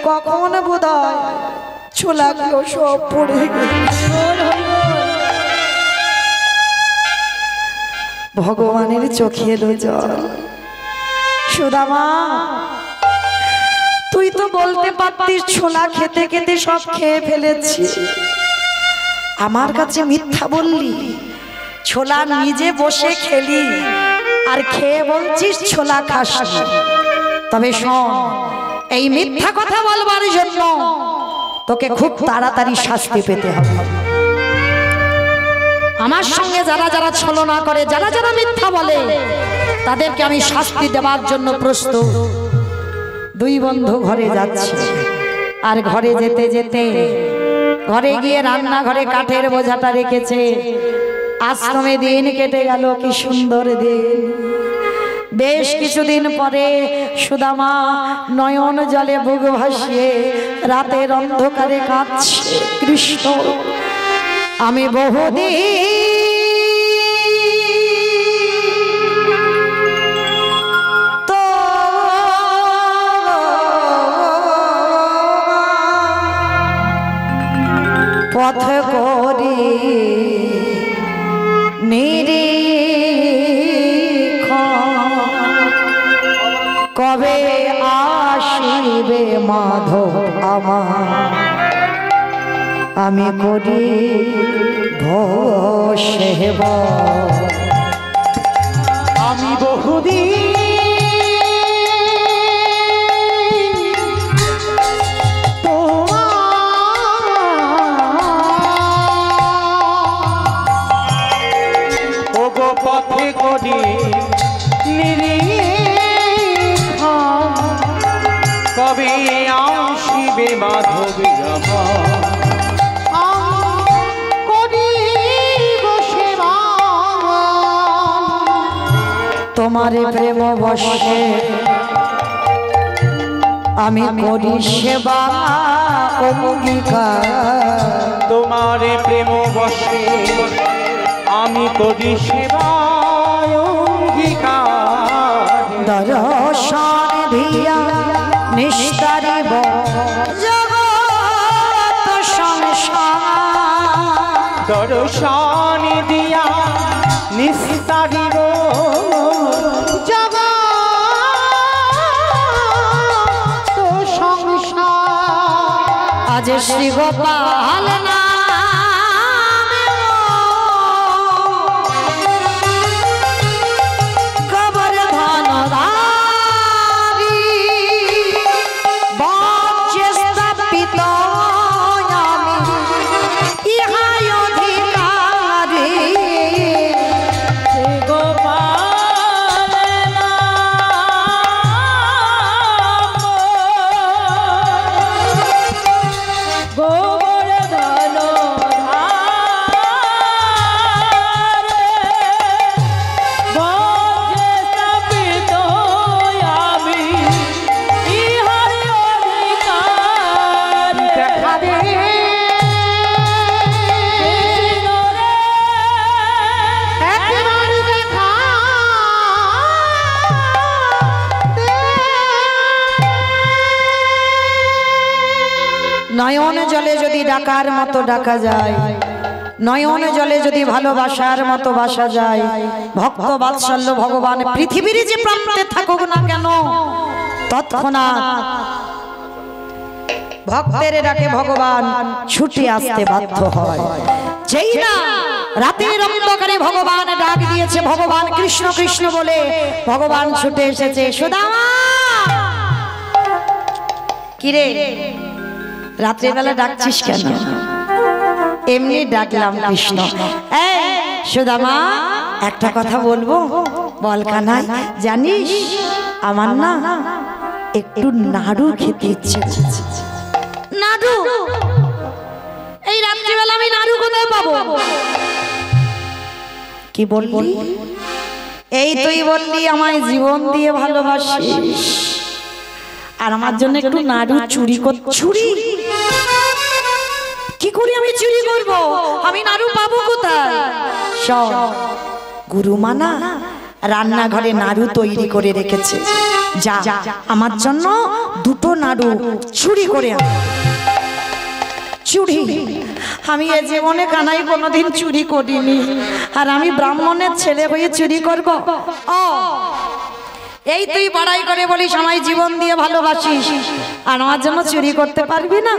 কখন বোধহয় ছোলাগুলো সব পড়ে গেল। ভগবানের চোখে এলো জল। সুদামা, তুই তো বলতে পারতিস ছোলা খেতে খেতে সব খেয়ে ফেলেছি, আমার কাছে মিথ্যা বললি। ছোলা নিজে বসে খেলি আর খেয়ে বলছিস ছোলা খাস না। তবে শোন, এই মিথ্যা কথা বলবার জন্য তোকে খুব তাড়াতাড়ি শাস্তি পেতে হবে। আমার সঙ্গে যারা যারা ছলনা করে, যারা যারা মিথ্যা বলে, তাদেরকে আমি শাস্তি দেওয়ার জন্য প্রস্তুত। দুই বন্ধু ঘরে যাচ্ছে, আর ঘরে যেতে যেতে ঘরে গিয়ে রান্নাঘরে কাঠের বোঝাটা রেখেছে। আশ্রমে দিন কেটে গেল, কি সুন্দর দিন। বেশ কিছুদিন পরে সুদামা নয়ন জলে বুক ভাসিয়ে রাতের অন্ধকারে কাঁদছে, কৃষ্ণ আমি বহুদিন তো পথ করি কবে আসিবে মাধব আমার, আমি করি ভোসেব। আমি বহুদিন ওগো পথে করি নিরীক্ষণ, কবে আসিবে মাধব তোমার প্রেম বশে আমি করি সেবা অঙ্গীকার। তোমার প্রেম বশে আমি করি সেবা অঙ্গীকার। দর্শন দিয়া নিস্তারিব জগৎ সংসার, দর্শন দিয়া নিস্তারিব জগৎ সংসার। আজ শ্রী গোপাল নয়ন জলে যদি ডাকার মতো ডাকা যায়, নয়ন জলে যদি ভালোবাসার মতো বাসা যায়, ভক্ত বাৎসল্য ভগবান পৃথিবীর যে প্রান্তে থাকুক না কেন, তৎক্ষণাৎ ভক্তের ডাকে ভগবান ছুটে আসতে বাধ্য হয়। যেই না রাতের অন্ধকারে ভগবান ডাক দিয়েছে, ভগবান কৃষ্ণ কৃষ্ণ বলে ভগবান ছুটে এসেছে। সুদামা, কিরে রাত্রিবেলা ডাকছিস কেন? এমনি ডাকলাম কৃষ্ণ। এই সুদামা, একটা কথা বলবো, বল কানাই। জানিস আমার না একটু নাড়ু খেতে ইচ্ছে করছে। নাড়ু? এই রাত্রিবেলা আমি নাড়ু কোথায় পাবো? কি বললি? এই তুই বললি আমায় জীবন দিয়ে ভালোবাসিস, আর আমার জন্য একটু নাড়ু চুরি কর। চুরি? কি করে আমি চুরি করব? আমি নাড়ু পাবো কোথায়? সব গুরু মানা রান্নাঘরে নাড়ু তৈরি করে রেখেছে। যা আমার জন্য দুটো নাড়ু চুরি করে আন। চুরি? আমি এ জীবনে কানাই কোনোদিন চুরি করিনি, আর আমি ব্রাহ্মণের ছেলে হয়ে চুরি করব? ও এই তুই বড়াই করে বলিস আমায় জীবন দিয়ে ভালোবাসিস, আর আমার জন্য চুরি করতে পারবি না?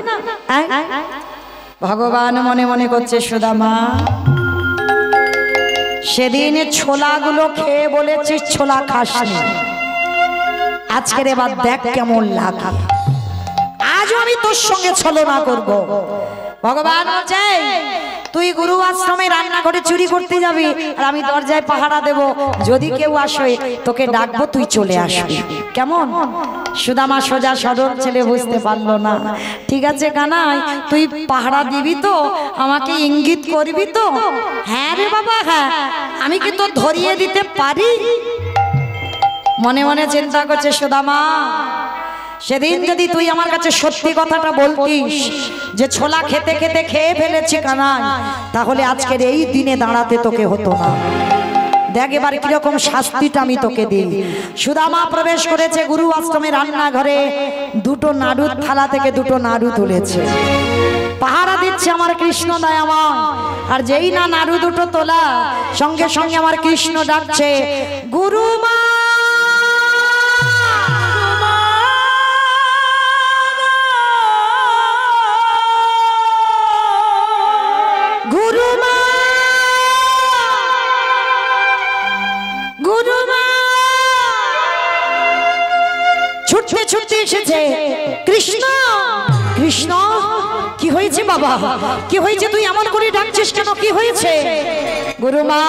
ভগবান মনে মনে করছে, সুদামা সেদিন ছোলাগুলো খেয়ে বলেছিস ছোলা খাসনি, আজকের এবার দেখ কেমন লাগে। আজও আমি তোর সঙ্গে ছলনা করব। ভগবান বলছে, তুই গুরু আশ্রমে রান্নাঘরে চুরি করতে যাবি, আর আমি দরজায় পাহারা দেব। যদি কেউ আসে তোকে ডাকবো, তুই চলে আসবি। কেমন? সুদামা সোজা সরল ছেলে, বুঝতে পারলো না। ঠিক আছে কানাই, তুই পাহারা দিবি তো, আমাকে ইঙ্গিত করবি তো? হ্যাঁ রে বাবা, হ্যাঁ, আমি কি তোর ধরিয়ে দিতে পারি? মনে মনে চিন্তা করছে সুদামা, সেদিন যদি তুই আমার কাছে সত্যি কথাটা বলতিস যে ছোলা খেতে খেতে খেয়ে ফেলেছি কানাই, তাহলে আজকের এই দিনে দাঁড়াতে তোকে হতো না। দেখ এবার কিরকম শাস্তিটা আমি তোকে দিই। সুদামা প্রবেশ করেছে গুরু আশ্রমে রান্নাঘরে, দুটো নাড়ুর থালা থেকে দুটো নাড়ু তুলেছে, পাহারা দিচ্ছে আমার কৃষ্ণ দয়াময়। আর যেই না নাড়ু দুটো তোলা, সঙ্গে সঙ্গে আমার কৃষ্ণ ডাকছে, গুরুমা গুরুমা গুরুমা। ছুটতে ছুটতে এসেছে কৃষ্ণ। কৃষ্ণ, কি হয়েছে বাবা? কি হয়েছে? তুই এমন করে ডাকছিস কেন? কি হয়েছে? গুরুমা,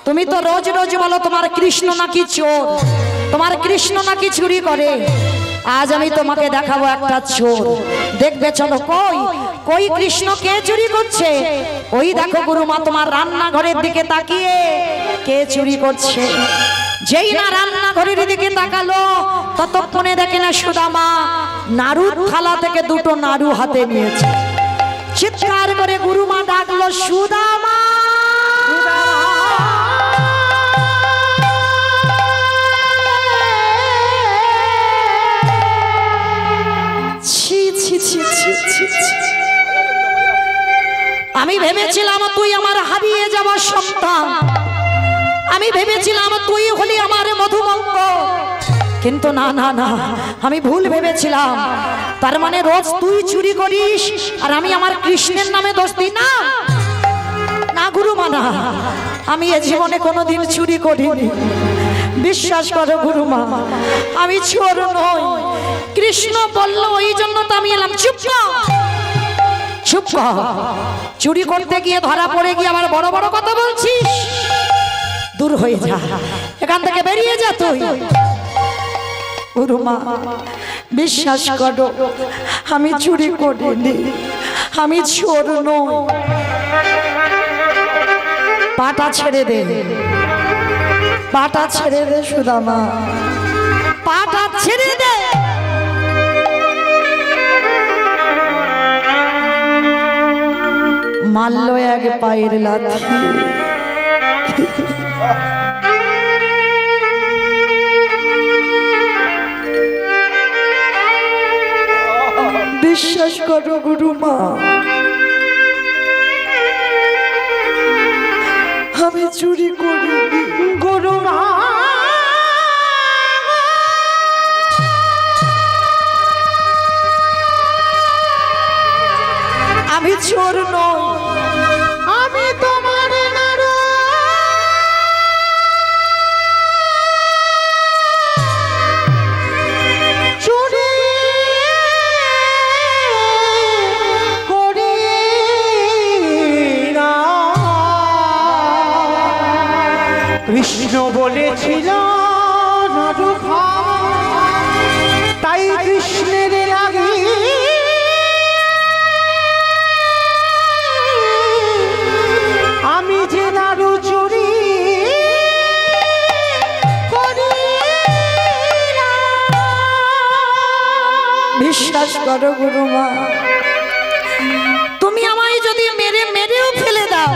তুমি তো রোজ রোজ বলো তোমার কৃষ্ণ নাকি চোর, তোমার কৃষ্ণ নাকি চুরি করে। আজ আমি তোমাকে দেখাবো একটা চোর, দেখবে চলো। কই কই কৃষ্ণ কে চুরি করছে? ওই দেখো গুরুমা, তোমার রান্নাঘরের দিকে তাকিয়ে কে চুরি করছে। যেই না রান্নাঘরের দিকে তাকালো, ততক্ষণে দেখে না সুদামা নাড়ুর থালা থেকে দুটো নাড়ু হাতে নিয়েছে। চিৎকার করে গুরুমা ডাকলো, সুদামা। আমি ভেবেছিলাম তুই আমার হারিয়ে যাওয়ার সন্তান, আমি ভেবেছিলাম তুই হলি আমার মধুমঙ্গ, কিন্তু না না না, আমি ভুল ভেবেছিলাম। তার মানে রোজ তুই চুরি করিস আর আমি আমার কৃষ্ণের নামে দোষ দিই? না না গুরুমা, না, আমি এ জীবনে কোনোদিন চুরি করিনি। বিশ্বাস করো গুরুমা, আমি চোর নই। কৃষ্ণ বলল ওই জন্য তো আমি এলাম। চুপ চুপ, চুরি করতে গিয়ে ধরা পড়ে গিয়ে আবার বড় বড় কথা বলছিস। দূর হয়ে যা, এখান থেকে বেরিয়ে যা তুই। গুরুমা, বিশ্বাস করো, আমি চুরি করিনি, আমি চোর নই। পাটা ছেড়ে দে, পাটা ছেড়ে দে সুদামা, পাটা ছেড়ে দে। মারলো এক পায়ের লাথি। বিশ্বাস করো গুরুমা, আমি চুরি করিনি। গুরুমা, আমি চোর নই, আমি তোমার নাড়ু চুরি করি না। কৃষ্ণ বলেছিল নাড়ু খা, তাই কৃষ্ণের লাগে আমি যে নাড়ু চুরি করি না। বিশ্বাস করো গুরুমা, তুমি আমায় যদি মেরেও ফেলে দাও,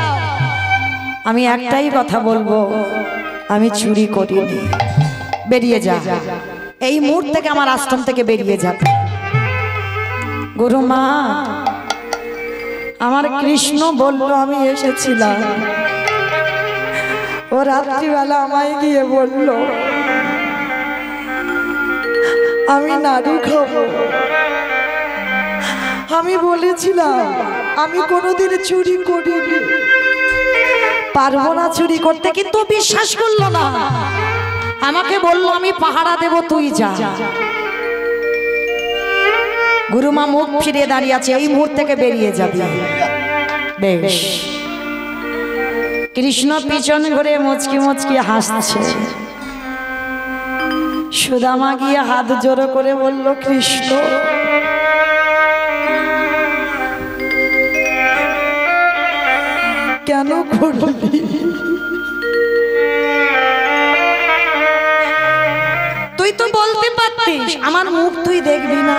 আমি একটাই কথা বলবো, আমি চুরি করিনি। বেরিয়ে যা, এই মুহূর্ত থেকে আমার আশ্রম থেকে বেরিয়ে যা। গুরুমা, আমার কৃষ্ণ বলল আমি এসেছিলাম, ও রাত্রিবেলা আমায় গিয়ে বলল আমি নাড়ু খাবো। আমি বলেছিলাম আমি কোনোদিন চুরি করিনি, পারবো না চুরি করতে, কিন্তু বিশ্বাস করলো না। আমাকে বললো আমি পাহারা দেব, তুই যা। গুরুমা মুখ ফিরে দাঁড়িয়ে আছে, এই মুহূর্ত থেকে বেরিয়ে যাবি। বেশ। কৃষ্ণ পিছন ঘুরে মুচকি মুচকি হাসছে। সুদামা গিয়ে হাত জোড়ো করে বলল, কৃষ্ণ কেন করলি? তুই তো বলতে পারতিস আমার মুখ তুই দেখবি না।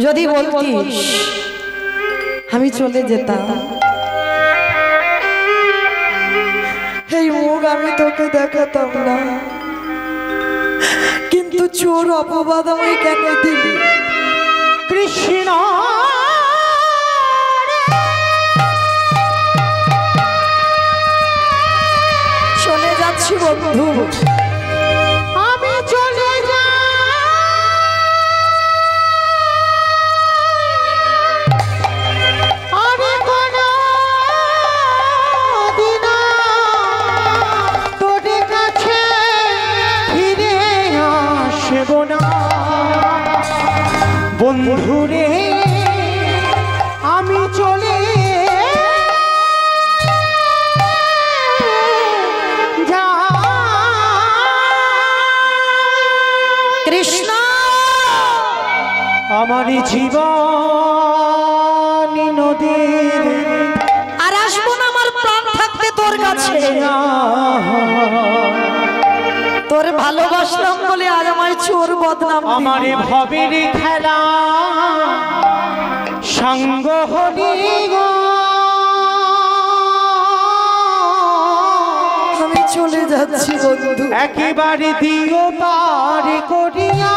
যদি বলতিস আমি চলে যেতাম, এই মুখ আমি তোকে দেখাতাম না। কিন্তু চোর অপবাদ আমায় কেন দিবি? কৃষ্ণ চলে যাচ্ছি বন্ধু, আমি চলে বন্ধুরে, আমি চলে যা। কৃষ্ণ আমার জীবন নদীর, আর আসবো না আমার প্রাণ থাকতে তোর কাছে। তোর ভালোবাসলাম বলে আজ আমায় চোর বদনাম। আমার ভবের খেলা সঙ্গ হলি গো, আমি চলে যাচ্ছি বন্ধু। একেবারে দিও পার করিয়া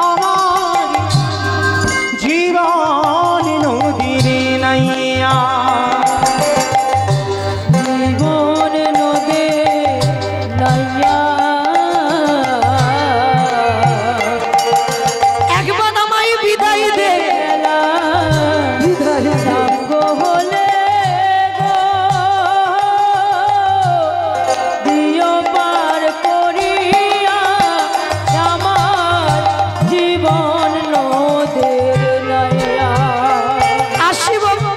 আমার জীবন নদীর নাইয়া। জীবন নদে নাইয়া, একবার আমায় বিদায় দে। বিদায় দে। সাঙ্গ হলে গো দিও পার করিয়া আমার জীবন নদের নাইয়া। আসি বন্ধু।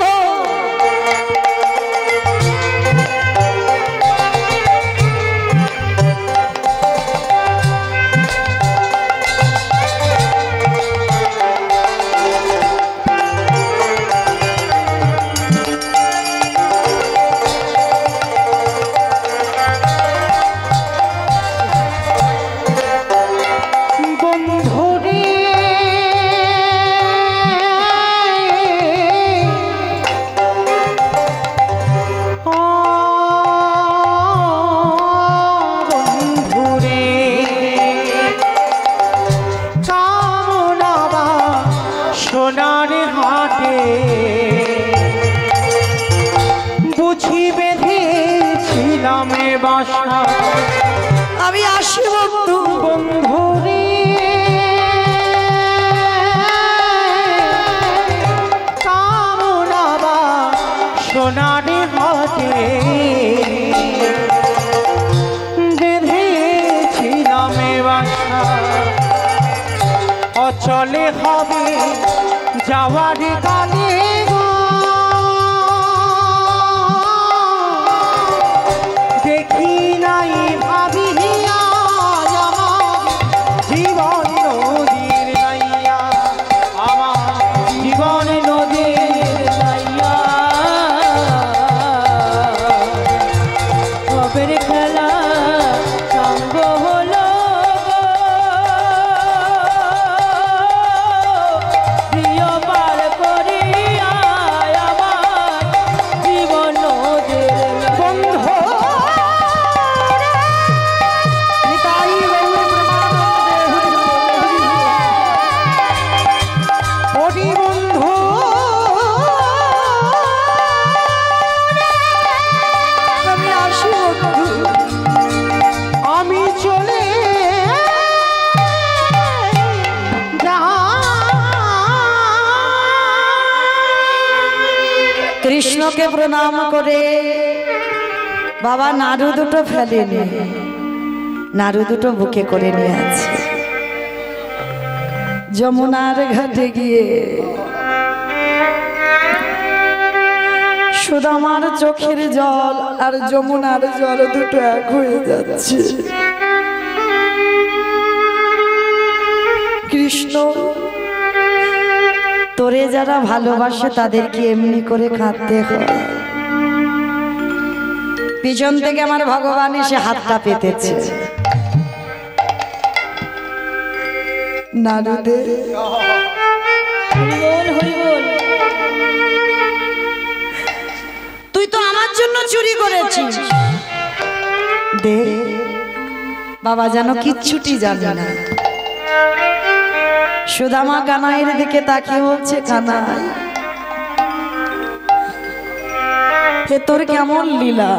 বন্ধুরে বন্ধুরে কামনাবা সোনার হাটে বুঝি বেঁধেছিলাম বাসা। আমি আসি বন্ধু। বন্ধুরে কামনাবা সোনার হাটে বেঁধেছিলাম বাসা। অচলে হবে যাওয়ার গানে গো, দেখি নাই ভাবিয়া আমার জীবন নদীর নাইয়া। আমার জীবন নদীর নাইয়া, ভবের খেলা সাঙ্গ হলো গো, প্রিয় পার করি কৃষ্ণকে প্রণাম করে বাবা নাড়ু দুটো ফেলেনি, নাড়ু দুটো বুকে করে নিয়ে আছে। যমুনার ঘাটে গিয়ে সুদামার চোখের জল আর যমুনার জল দুটো এক হয়ে যাচ্ছে। কৃষ্ণ, তোরে যারা ভালোবাসে তাদেরকে এমনি করে কাঁদতে হয়। পিছন থেকে আমার ভগবান এসে হাতটা পেতেছে। নারুদে তুই তো আমার জন্য চুরি করেছিস, দে। বাবা যেন কিচ্ছুটি জানে না। সুদামা কানাইয়ের দিকে তাকিয়ে বলছে, কানাই, হে তোর কেমন লীলা,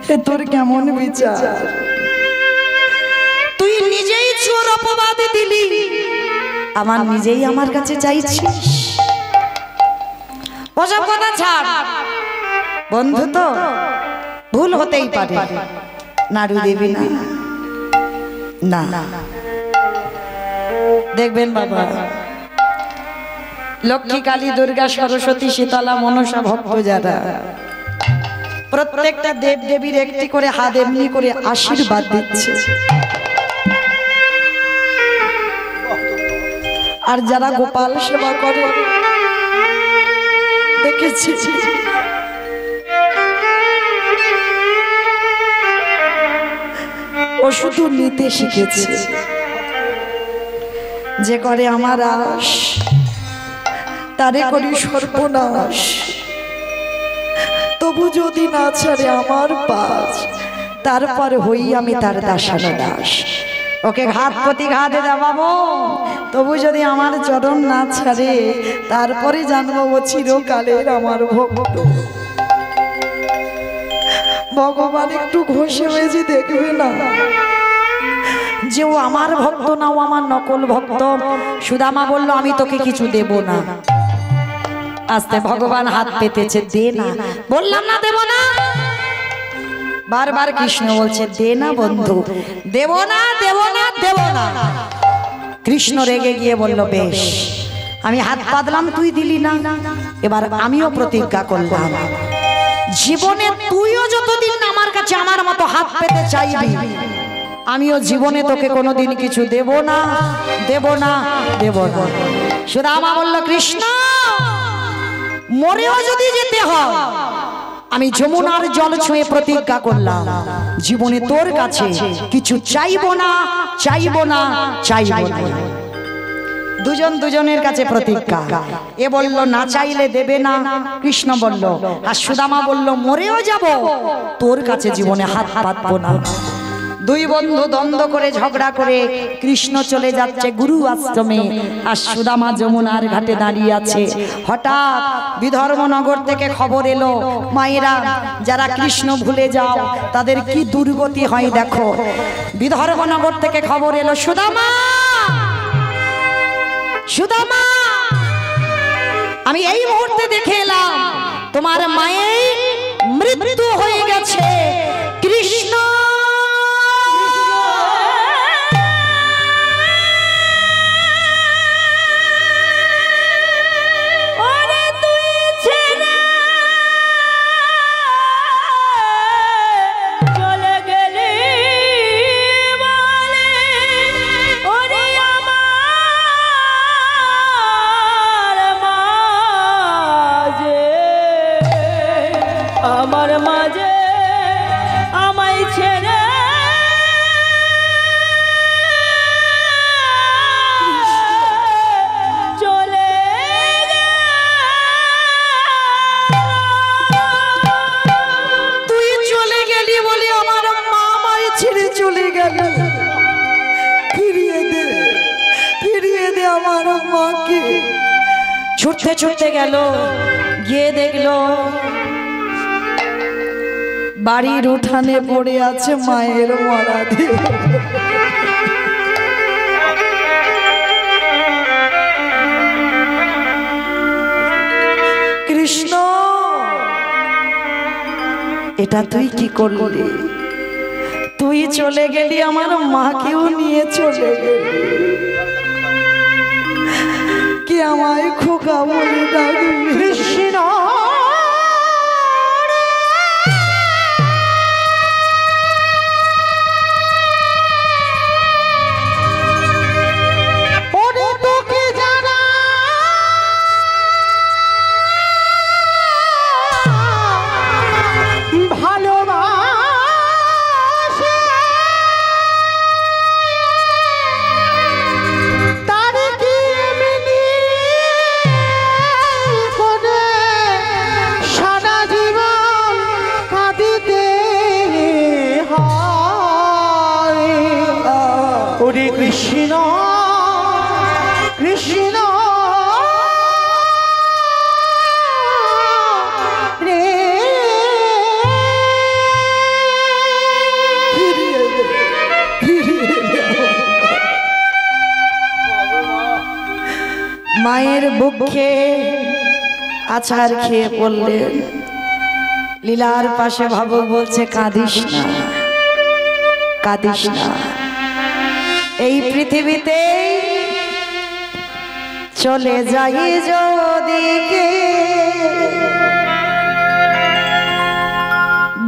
হে তোর কেমন বিচার। তুই নিজেই চোর অপবাদ দিলি, আমার নিজেই আমার কাছে চাইছিস। ওসব কথা ছাড়, বন্ধু তো ভুল হতেই পারে। নাড়ু দেবি না? না, দেখবেন বাবা, লক্ষ্মী, কালী, দুর্গা, সরস্বতী, শীতলা, মনসা ভক্ত যারা, প্রত্যেকটা দেব দেবীর একটি করে হাত এমনি করে আশীর্বাদ দিচ্ছে। আর যারা গোপাল সেবা করে দেখেছি, ও শুধু নিতে শিখেছে। যে করে আমার আশ, তারে করি সর্বনাশ। তবু যদি না ছাড়ে আমার পাশ, তারপর হই আমি তার দাসানো দাস। ওকে ঘাত প্রতি ঘাতে দেবাবো, তবু যদি আমার চরণ না ছাড়ে, তারপরে জানবো ও চিরকালের আমার ভক্ত। ভগবান একটু ঘষে মেজে দেখবে না যে ও আমার ভক্ত না, ও আমার নকল ভক্ত। সুদামা বলল, আমি তোকে কিছু দেব না। আস্তে ভগবান হাত পেতেছে, দে না। বললাম না দেব না, বারবার কৃষ্ণ বলছে, দে না বন্ধু, দেব না, দেব না, দেব না। কৃষ্ণ রেগে গিয়ে বলল, বেশ, আমি হাত পাতলাম, তুই দিলি না, এবার আমিও প্রতিজ্ঞা করলাম, জীবনে তুইও যতদিন আমার কাছে আমার মতো হাত পেতে চাইবি, আমিও জীবনে তোকে কোনোদিন কিছু দেব না, দেব না, দেব না। সুদামা বলল, কৃষ্ণ, মরেও যদি যেতে হয়, আমি যমুনার জল ছুঁয়ে প্রতিজ্ঞা করলাম, জীবনে তোর কাছে কিছু চাইবো না, চাইবো না, চাইবো না। দুজন দুজনের কাছে প্রতিজ্ঞা। এ বলল, না চাইলে দেবে না। কৃষ্ণ বলল, আর সুদামা বলল, মরেও যাব, তোর কাছে জীবনে হাত পাতবো না। দুই বন্ধু দ্বন্দ্ব করে, ঝগড়া করে কৃষ্ণ চলে যাচ্ছে গুরু আশ্রমে, আর সুদামা যমুনার ঘাটে দাঁড়িয়ে আছে। হঠাৎ বিধর্মনগর থেকে খবর এলো, মায়েরা যারা কৃষ্ণ ভুলে যাও তাদের কি দুর্গতি হয় দেখো। বিধর্মনগর থেকে খবর এলো, সুদামা, সুদামা, আমি এই মুহূর্তে দেখে এলাম তোমার মায়ের মৃত্যু হয়ে গেছে। কৃষ্ণ আমার মাঝে আমায় ছেড়ে চলে তুই চলে গেলি বলে আমার মা আমায় ছেড়ে চলে গেল। ফিরিয়ে দে, ফিরিয়ে দে আমার মাকে। ছুটতে ছুটতে গেল, গিয়ে দেখলো বাড়ির উঠানে পড়ে আছে মায়ের মরাদেহ। কৃষ্ণ এটা তুই কি করলি? তুই চলে গেলি, আমার মাকেও নিয়ে চলে গেলি। কি আমায় খোকা বলে ডাকবি? কৃষ্ণ ওরে তোকে জানা ভালোবাসে তার কি এমনি করে সারা জীবন কাঁদিতে হয়। ওরে কৃষ্ণ কৃষ্ণ রে মায়ের বুকে আছাড় খেয়ে পড়লেন। লীলার পাশে ভাবক বলছে, কাঁদিস না, কাঁদিস না। এই পৃথিবীতে চলে যাই যদি কে,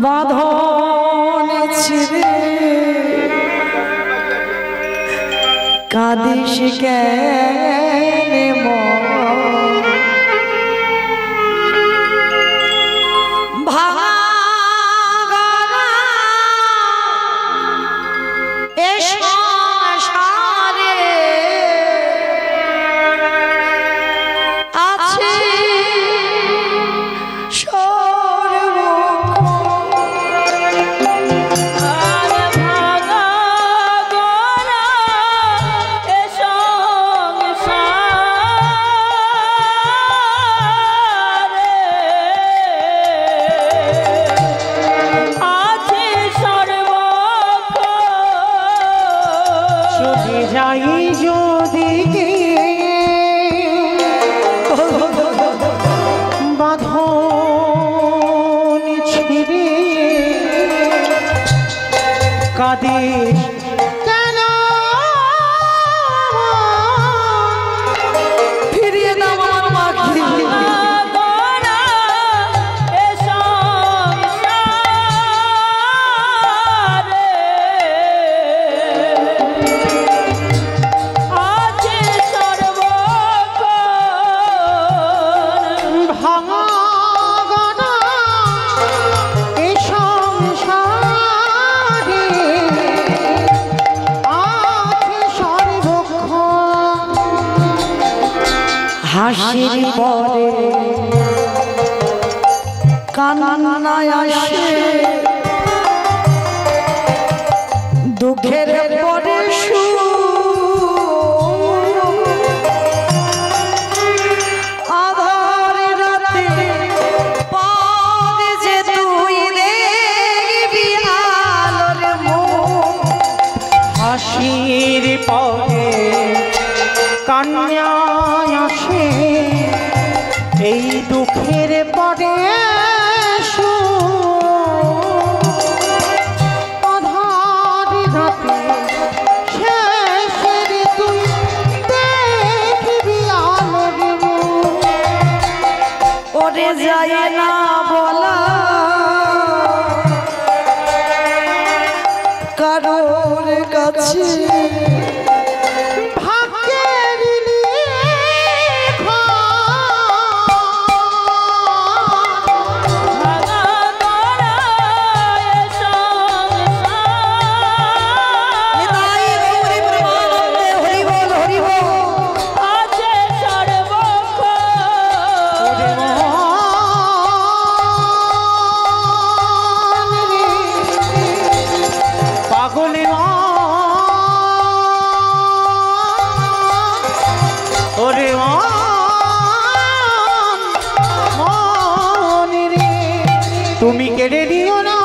বাঁধন ছিঁড়ে কাঁদিস কেন মন? ভাঙা গলা এ সংসারে আছে যাই যদি কে বাঁধন ছিঁড়ে কাঁদিস কেন? ফিরিয়ে দাও আমার মাকে। হাসির পরে কান্নায় আসে, দুঃখের পরে আধার রাতে পথ যে তুই দেখবি আলোর মুখ। হাসির পরে কান্না আসে, এই দুঃখের পরে আধার রাতে শেষের তুই দেখবি আলোর মুখ। ওরে যায় না বলা কারোর কাছে, তুমি কেড়ে দিও না,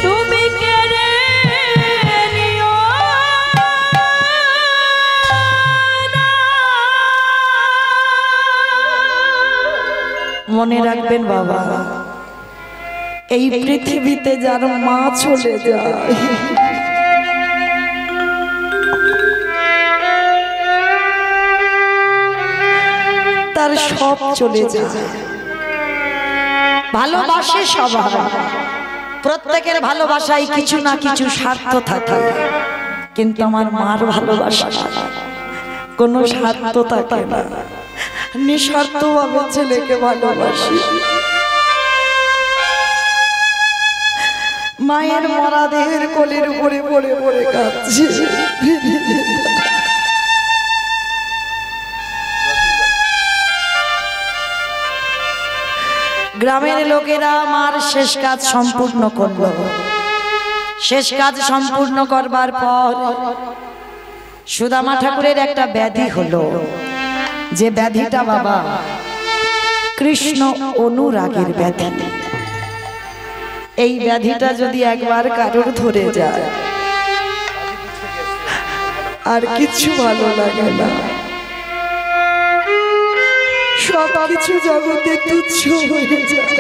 তুমি কেড়ে নিও না। মনে রাখবেন বাবা, এই পৃথিবীতে যার মা চলে যায় তার সব চলে যায়। ভালোবাসে সবাই, প্রত্যেকের ভালোবাসায় কিছু না কিছু স্বার্থ থাকে, কিন্তু আমার মার ভালোবাসা কোনো স্বার্থ থাকে না, নিঃস্বার্থভাবে ছেলেকে ভালোবাসি। মায়ের মরা দেহের কোলের উপরে পড়ে পড়ে কাঁদছে। গ্রামের লোকেরা মার শেষ কাজ সম্পূর্ণ করল। শেষ কাজ সম্পূর্ণ করবার পর সুদামা ঠাকুরের একটা ব্যাধি হলো, যে ব্যাধিটা বাবা কৃষ্ণ অনুরাগের ব্যাধি। এই ব্যাধিটা যদি একবার কারোর ধরে যায় আর কিছু ভালো লাগে না, সব কিছু জগতে তুচ্ছ হয়ে যায়।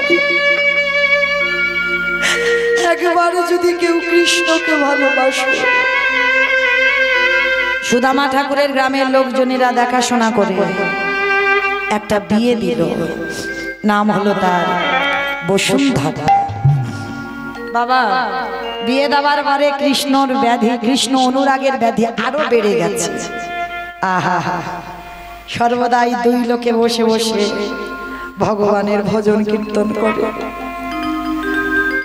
একবার যদি কেউ কৃষ্ণকে ভালোবাসে, সুদামা ঠাকুরের গ্রামের লোকজনেরা দেখাশোনা করে একটা বিয়ে দিল, নাম হলো তার বসুন্ধরা। বাবা বিয়ে দেওয়ার পরে কৃষ্ণর ব্যাধি, কৃষ্ণ অনুরাগের ব্যাধি আরো বেড়ে গেছে। আহা, সর্বদাই দুই লোকে বসে বসে ভগবানের ভজন কীর্তন করে।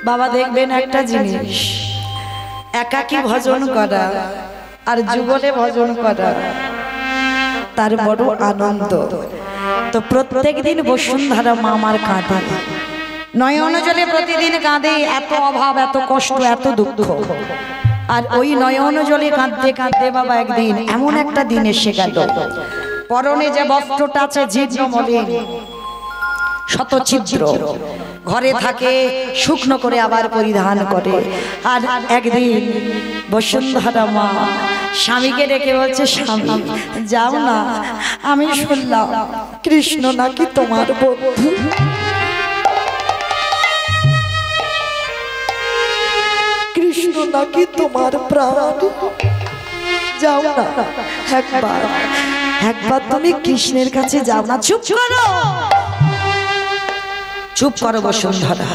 বাবা দেখবেন একটা জিনিস, একাকী ভজন করা আর যুগলে ভজন করা তার বড় আনন্দ। তো প্রত্যেক দিন বসুন্ধরা মা আমার কাঁদে, নয়ন জলে প্রতিদিন কাঁদে, এত অভাব, এত কষ্ট, এত দুঃখ। আর ওই নয়ন জলে কাঁদতে কাঁদতে বাবা একদিন এমন একটা দিন এসে গেল, পরনে যে বস্ত্রটা আছে জীর্ণ মলিন শতছিদ্র, ঘরে থাকে শুকনো করে আবার পরিধান করে। আর একদিন বসুন্ধরা মা স্বামীকে ডেকে বলছে, স্বামী যাও না, আমি শুনলাম কৃষ্ণ নাকি তোমার বন্ধু, কৃষ্ণ নাকি তোমার প্রাণ, যাও না একবার, একবার তুমি কৃষ্ণের কাছে যাও না। চুপ করো, চুপ করো বসুন্ধরা,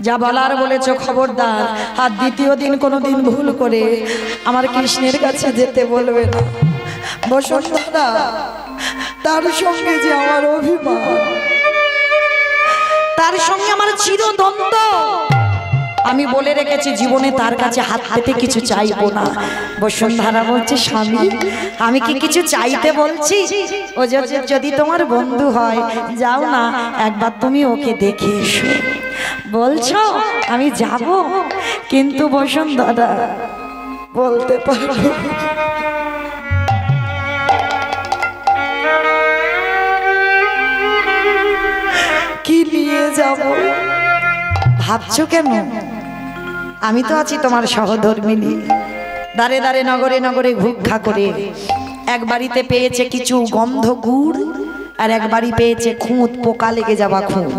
যা বলার বলেছো খবরদার, আর দ্বিতীয় দিন কোনোদিন ভুল করে আমার কৃষ্ণের কাছে যেতে বলবে না। বসুন্ধরা, তার সঙ্গে যে আমার অভিমান, তার সঙ্গে আমার চিরদ্বন্দ্ব, আমি বলে রেখেছি জীবনে তার কাছে হাত পেতে কিছু চাইবো না। বসুন্ধরা বলছে, স্বামী আমি কি কিছু চাইতে বলছি? ও যদি তোমার বন্ধু হয় যাও না একবার তুমি ওকে দেখে এসো। বলছো আমি যাব, কিন্তু বসুন্ধরা বলতে পারো কি নিয়ে যাব? ভাবছো কেন? আমি তো আছি তোমার সহধর্মিনী। দাঁড়ে দাঁড়ে নগরে নগরে ঘুরঘা করে এক বাড়িতে পেয়েছে কিছু গন্ধ গুড়, আর এক বাড়ি পেয়েছে খুঁত, পোকা লেগে যাওয়া খুঁত,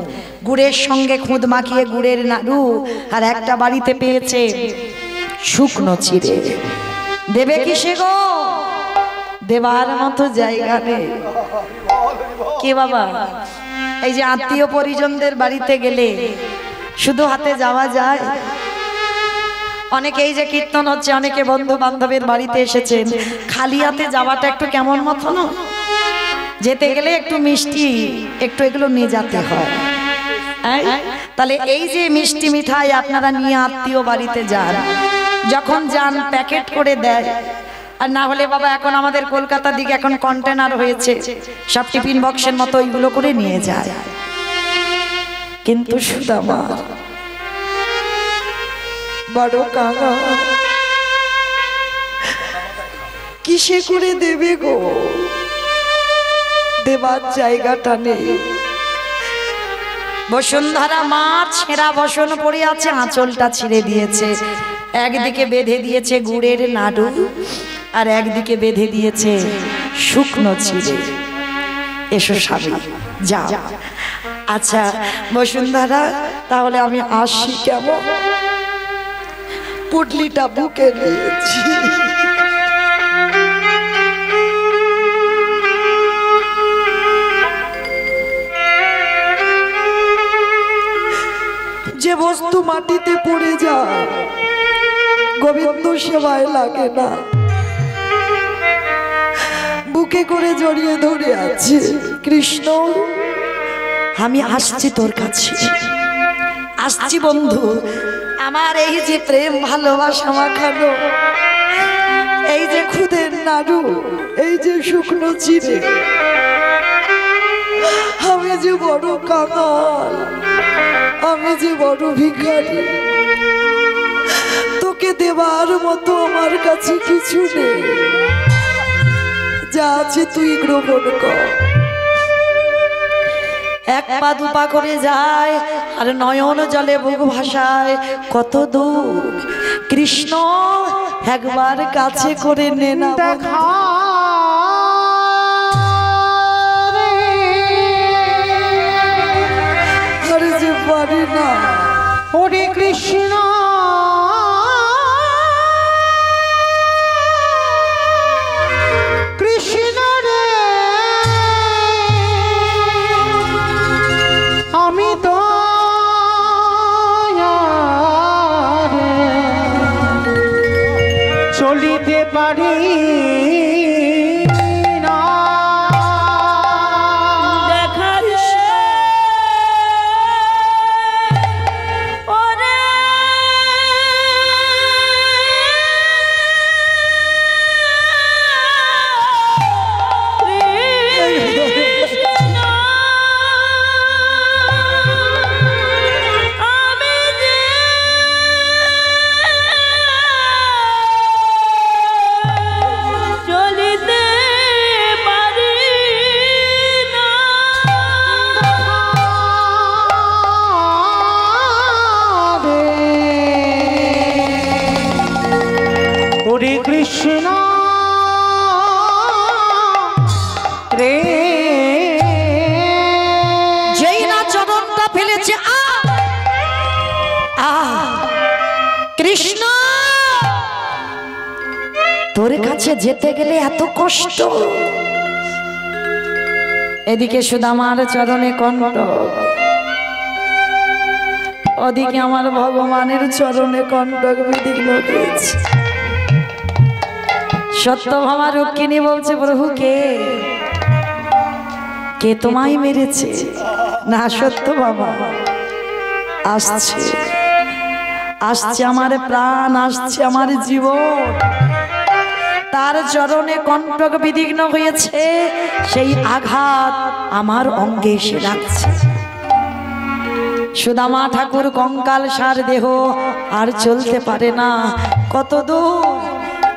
গুড়ের সঙ্গে খুঁত মাখিয়ে গুড়ের নাড়ু, আর একটা বাড়িতে পেয়েছে শুকনো চিড়ে। দেবে কিসে গো? দেবার মতো জায়গা নেই। কে বাবা? এই যে আত্মীয় পরিজনদের বাড়িতে গেলে শুধু হাতে যাওয়া যায়? অনেকেই যে কীর্তন হচ্ছে, অনেকে বন্ধু বান্ধবের বাড়িতে এসেছেন, খালি হাতে যাওয়াটা একটু কেমন মতো না? যেতে গেলে একটু মিষ্টি, একটু এগুলো নিয়ে যেতে হয়। তাহলে এই যে মিষ্টি মিঠাই আপনারা নিয়ে আত্মীয় বাড়িতে যান, যখন যান প্যাকেট করে দেয়, আর না হলে বাবা এখন আমাদের কলকাতার দিকে এখন কন্টেনার হয়েছে, সব টিফিন বক্সের মতো ওইগুলো করে নিয়ে যায়। কিন্তু সুদামা বড় কাঙা, কিসে করে দেবে গো? দেবার জায়গাটা নেই। বসুন্ধরা মা ছেঁড়া বসন পড়ে আছে, আঁচলটা ছিঁড়ে দিয়েছে, একদিকে বেঁধে দিয়েছে গুড়ের নাড়ু, আর একদিকে বেঁধে দিয়েছে শুকনো চিড়ে। এসো স্বামী যাও। আচ্ছা বসুন্ধরা, তাহলে আমি আসি কেমন? পুটলিটা বুকে নিয়েছি। যে বস্তু মাটিতে পড়ে যায় গোবিন্দ সেবায় লাগে না, বুকে করে জড়িয়ে ধরে আছে। কৃষ্ণ, আমি আসছি তোর কাছে, আসছি বন্ধু। আমার এই যে প্রেম ভালোবাসা মাখানো, এই যে খুদের নাড়ু, এই যে শুকনো চিড়ে, আমি যে বড় কাঙাল, আমি যে বড় ভিখারি, তোকে দেবার মতো আমার কাছে কিছু নেই। যা আছে তুই গ্রহণ কর। এক পা দুপা করে যায় আর নয়ন জলে বুক ভাসায় কত দূর। কৃষ্ণ, একবার কাছে করে নে না দেখা আরে যে পারি না। ওরে কৃষ্ণ, কৃষ্ণ রে, আমি তো চলিতে পারি না। দেখা রে ওরে কৃষ্ণ, আমি যে চলিতে পারি না। ওরে কৃষ্ণ রে, যেই না চরণটা ফেলেছে কৃষ্ণ, তোর কাছে যেতে গেলে এত কষ্ট। এদিকে সুদামার চরণে কণ্ঠ, ওদিকে আমার ভগবানের চরণে কণ্ঠক বিধিগ্ন হয়েছে। সত্যভামা রুক্মিণী বলছে, প্রভু কে কে তোমায় মেরেছে? না, সত্যভামা আসছে, আসছে আমার প্রাণ, আসছে আমার জীবন। তার চরণে কণ্ঠক বিধিগ্ন হয়েছে, সেই আঘাত আমার অঙ্গে এসে লাগছে। সুদামা ঠাকুর কঙ্কাল সার দেহ আর চলতে পারে না। কত দূর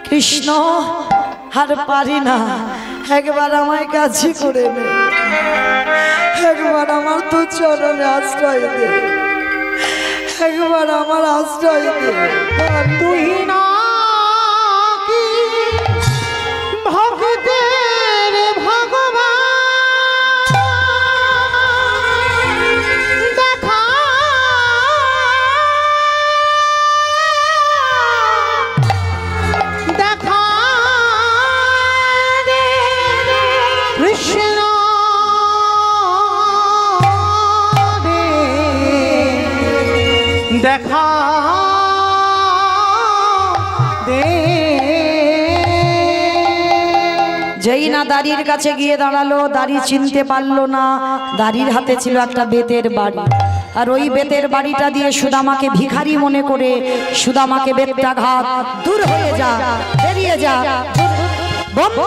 কৃষ্ণ, আর পারি না, একবার আমায় কাছে করে নে, একবার আমার তো চরণে আশ্রয় দে, একবার আমার আশ্রয় দে। তুই না কি ভক্তের ভগবান, দেখা দেখা রে কৃষ্ণ রে, দেখা দে। যেই না দাড়ির কাছে গিয়ে দাঁড়ালো, দাড়ি চিনতে পারলো না। দাড়ির হাতে ছিল একটা বেতের বাড়ি, আর ওই বেতের বাড়িটা দিয়ে সুদামাকে ভিখারি মনে করে সুদামাকে বেত্রাঘাত, দূর হয়ে যা, বেরিয়ে যা বন্ধু।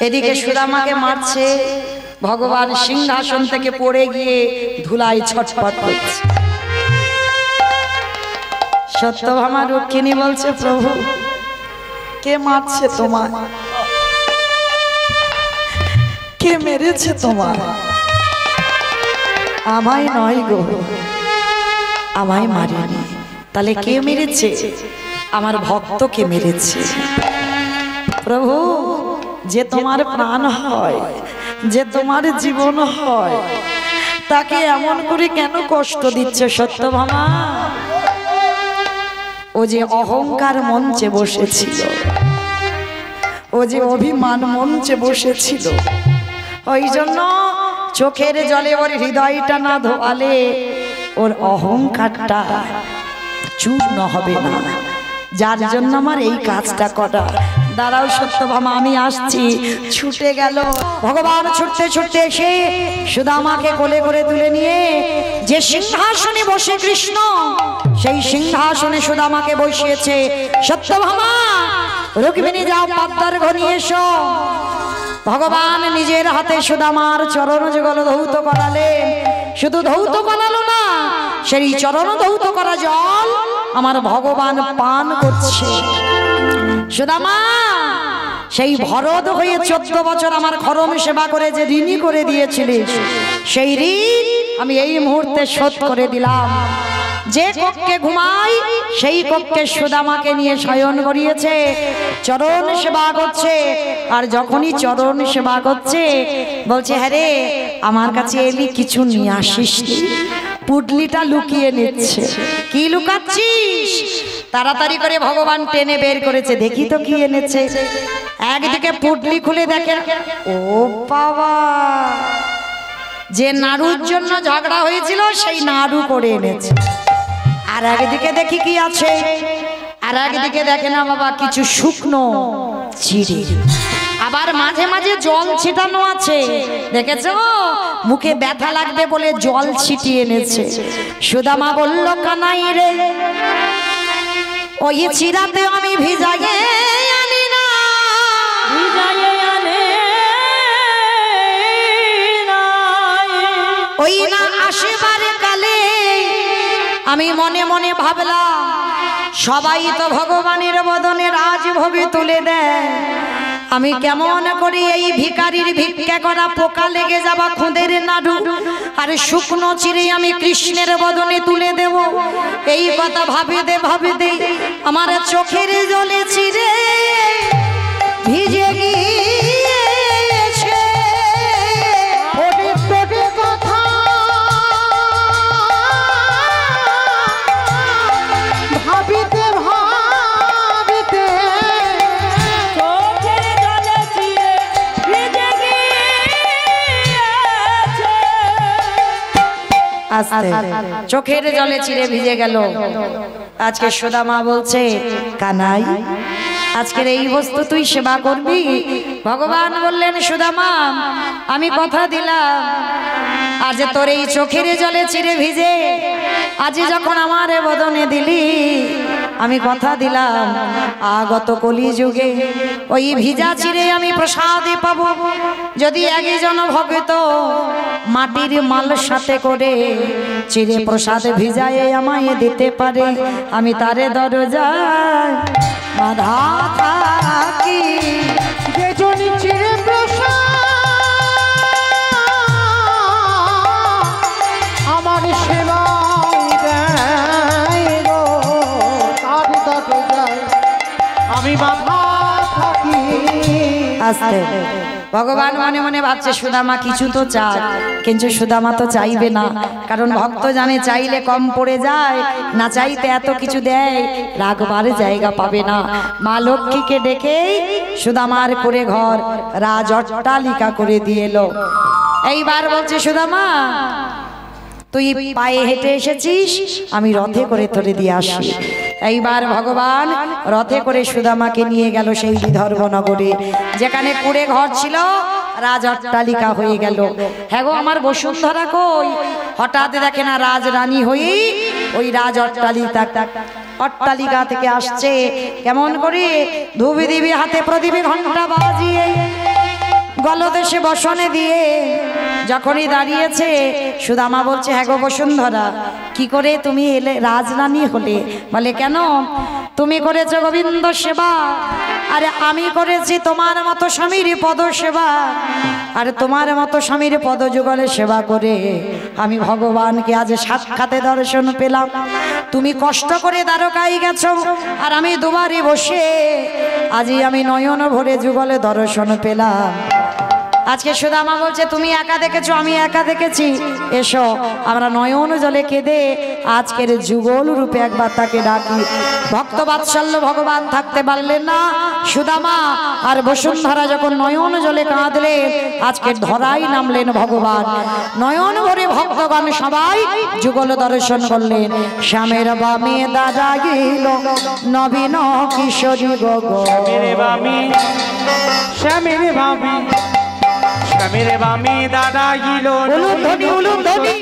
এদিকে সুদামাকে মারছে, ভগবান সিংহাসন থেকে পড়ে গিয়ে ধুলায় ছটফট করছে। সত্যভামা রুক্মিণী বলছে, প্রভু কে মারছে তোমার? কে মেরেছে তোমার? আমায় নয় গো, আমায় মারেনি। তাহলে কে মেরেছে? আমার ভক্তকে মেরেছে। প্রভু যে তোমার প্রাণ হয়, যে তোমার জীবন হয়, তাকে এমন করে কেন কষ্ট দিচ্ছে সত্যভামা? ও যে অহংকার মঞ্চে বসেছিল, ও যে অভিমান মঞ্চে বসেছিল, ওই জন্য চোখের জলে ওর হৃদয়টা না ধোয়ালে ওর অহংকারটা চূর্ণ হবে না। যার জন্য আমার এই কাজটা করা। দাঁড়াও সত্যভামা, আমি আসছি। ছুটে গেল ভগবান, ছুটতে ছুটতে এসে সুদামাকে কোলে করে তুলে নিয়ে যে সিংহাসনে বসে কৃষ্ণ, সেই সিংহাসনে সুদামাকে বসিয়েছে। সত্যভামা, রুক্মিণী যাও পদ্মার ঘনিয়ে এসো। ভগবান নিজের হাতে সুদামার চরণ যুগল ধৌত করালেন। শুধু ধৌত করালো না, সেই চরণ ধৌত করা জল আমার ভগবান পান করছে। সুদামা, সেই ভরদ হয়ে 14 বছর আমার খরম সেবা করে যে ঋণী করে দিয়েছিলিস, সেই ঋণ আমি এই মুহূর্তে শোধ করে দিলাম। যে কক্ষে ঘুমাই সেই কক্ষে সুদামাকে নিয়ে শয়ন করিয়েছে, চরণ সেবা করছে। আর যখনই চরণ সেবা করছে বলছে, হ্যাঁ রে, আমার কাছে এলি কিছু নিয়ে আসিস। পুডলিটা লুকিয়ে নিচ্ছে। কি লুকাচ্ছিস? তাড়াতাড়ি করে ভগবান টেনে বের করেছে। দেখি তো কি এনেছে। একদিকে পুডলি খুলে দেখে, ও বাবা, যে নাড়ুর জন্য ঝগড়া হয়েছিল সেই নাড়ু করে এনেছে। আর একদিকে দেখি কি আছে, আর একদিকে দেখে না বাবা, কিছু শুকনো চিড়ে, আবার মাঝে মাঝে জল ছিটানো আছে। দেখেছো, মুখে ব্যথা লাগবে বলে জল ছিটিয়ে এনেছে। সুদামা বলল, কানাই রে, ওই চিরাতে আমি ভিজাইয়ে আনি না, ভিজাইয়ে আনে ওই না আসিবার কালে আমি মনে মনে ভাবলাম, সবাই তো ভগবানের বদনে রাজভোগে তুলে দেয়, আমি কেমন করি এই ভিখারির ভিক্ষা করা পোকা লেগে যাওয়া খুদের নাড়ু আর শুকনো চিড়ে আমি কৃষ্ণের বদনে তুলে দেব। এই কথা ভাবিতে ভাবিতে আমার চোখের জলে চিড়ে ভিজে গিয়েছে। কথা ভাবিতে ভাবিতে চোখের জলে চিরে ভিজে গিয়েছে। আস্তে চোখের জলে চিড়ে ভিজে গেল। আজকে সুদামা বলছে, কানাই, আজকের এই বস্তু তুই সেবা করবি? ভগবান বললেন, সুদামা, আমি কথা দিলাম, আজ তোর এই চোখের জলে চিড়ে ভিজে আজ যখন আমার বদনে দিলি, আমি কথা দিলাম আগত কলি যুগে ওই ভিজা চিড়ে আমি প্রসাদে পাবো। যদি একজন ভক্ত মাটির মাল সাথে করে চিড়ে প্রসাদ ভিজায় আমায় দিতে পারে, আমি তারে দরজায় বাধা থাকি। যে জনি চিরে আমার সেবা আমি বাধা থাকি। আস্তে ভগবান মনে মনে ভাবছে, সুদামা কিছু তো চায়, কিন্তু সুদামা তো চাইবে না, কারণ ভক্ত জানে চাইলে কম পড়ে যায়, না চাইতে এত কিছু দেয় রাখবার জায়গা পাবে না। মা লক্ষ্মীকে ডেকেই সুদামার করে ঘর রাজ অট্টালিকা করে দিয়ে এলো। এইবার বলছে, সুদামা, তুই পায়ে হেঁটে এসেছিস, আমি রথে করে তোরে দিয়ে আসি। এইবার ভগবান রথে করে সুদামাকে নিয়ে গেল সেই বিদর্ভ নগরে, যেখানে কুড়ে ঘর ছিল রাজ অট্টালিকা হয়ে গেল। হ্যাঁ গো, আমার বসুন্ধরা কই? হঠাৎ দেখে না রাজরানী হয়ে ওই রাজ অট্টালিকা থেকে আসছে। কেমন করে? ধুবি দিবি হাতে, প্রদীপে ঘন্টা বাজিয়ে গলদেশে বসনে দিয়ে যখনই দাঁড়িয়েছে, সুদামা বলছে, হ্যাঁ গো বসুন্ধরা, কি করে তুমি এলে রাজরানী হলে? বলে, কেন? তুমি করেছো গোবিন্দ সেবা, আরে আমি করেছি তোমার মতো স্বামীর পদ সেবা। আর তোমার মতো স্বামীর পদ যুগলে সেবা করে আমি ভগবানকে আজ সাক্ষাতে দর্শন পেলাম। তুমি কষ্ট করে দ্বারকায় গেছো, আর আমি দুবারে বসে আজই আমি নয়ন ভরে যুগলে দর্শন পেলাম। আজকে সুদামা বলছে তুমি একা দেখেছো, আমি একা দেখেছি, এসো আমরা নয়ন জলে কেঁদে আজকের যুগল রূপে একবার তাকে ডাকি। ভক্ত বাৎসল্য ভগবান থাকতে পারলেন না, সুদামা আর বসুন্ধরা যখন নয়ন জলে কাঁদলে আজকের ধরাই নামলেন ভগবান। নয়ন ভরে ভক্তগণ সবাই যুগল দর্শন করলেন। শ্যামের বামে দাঁড়াইল নবীন কিশোরী গগন। শ্যামের বামে, শ্যামের বামে, শ্যামের বামে দাঁড়াইল উলুধ্বনি উলুধ্বনি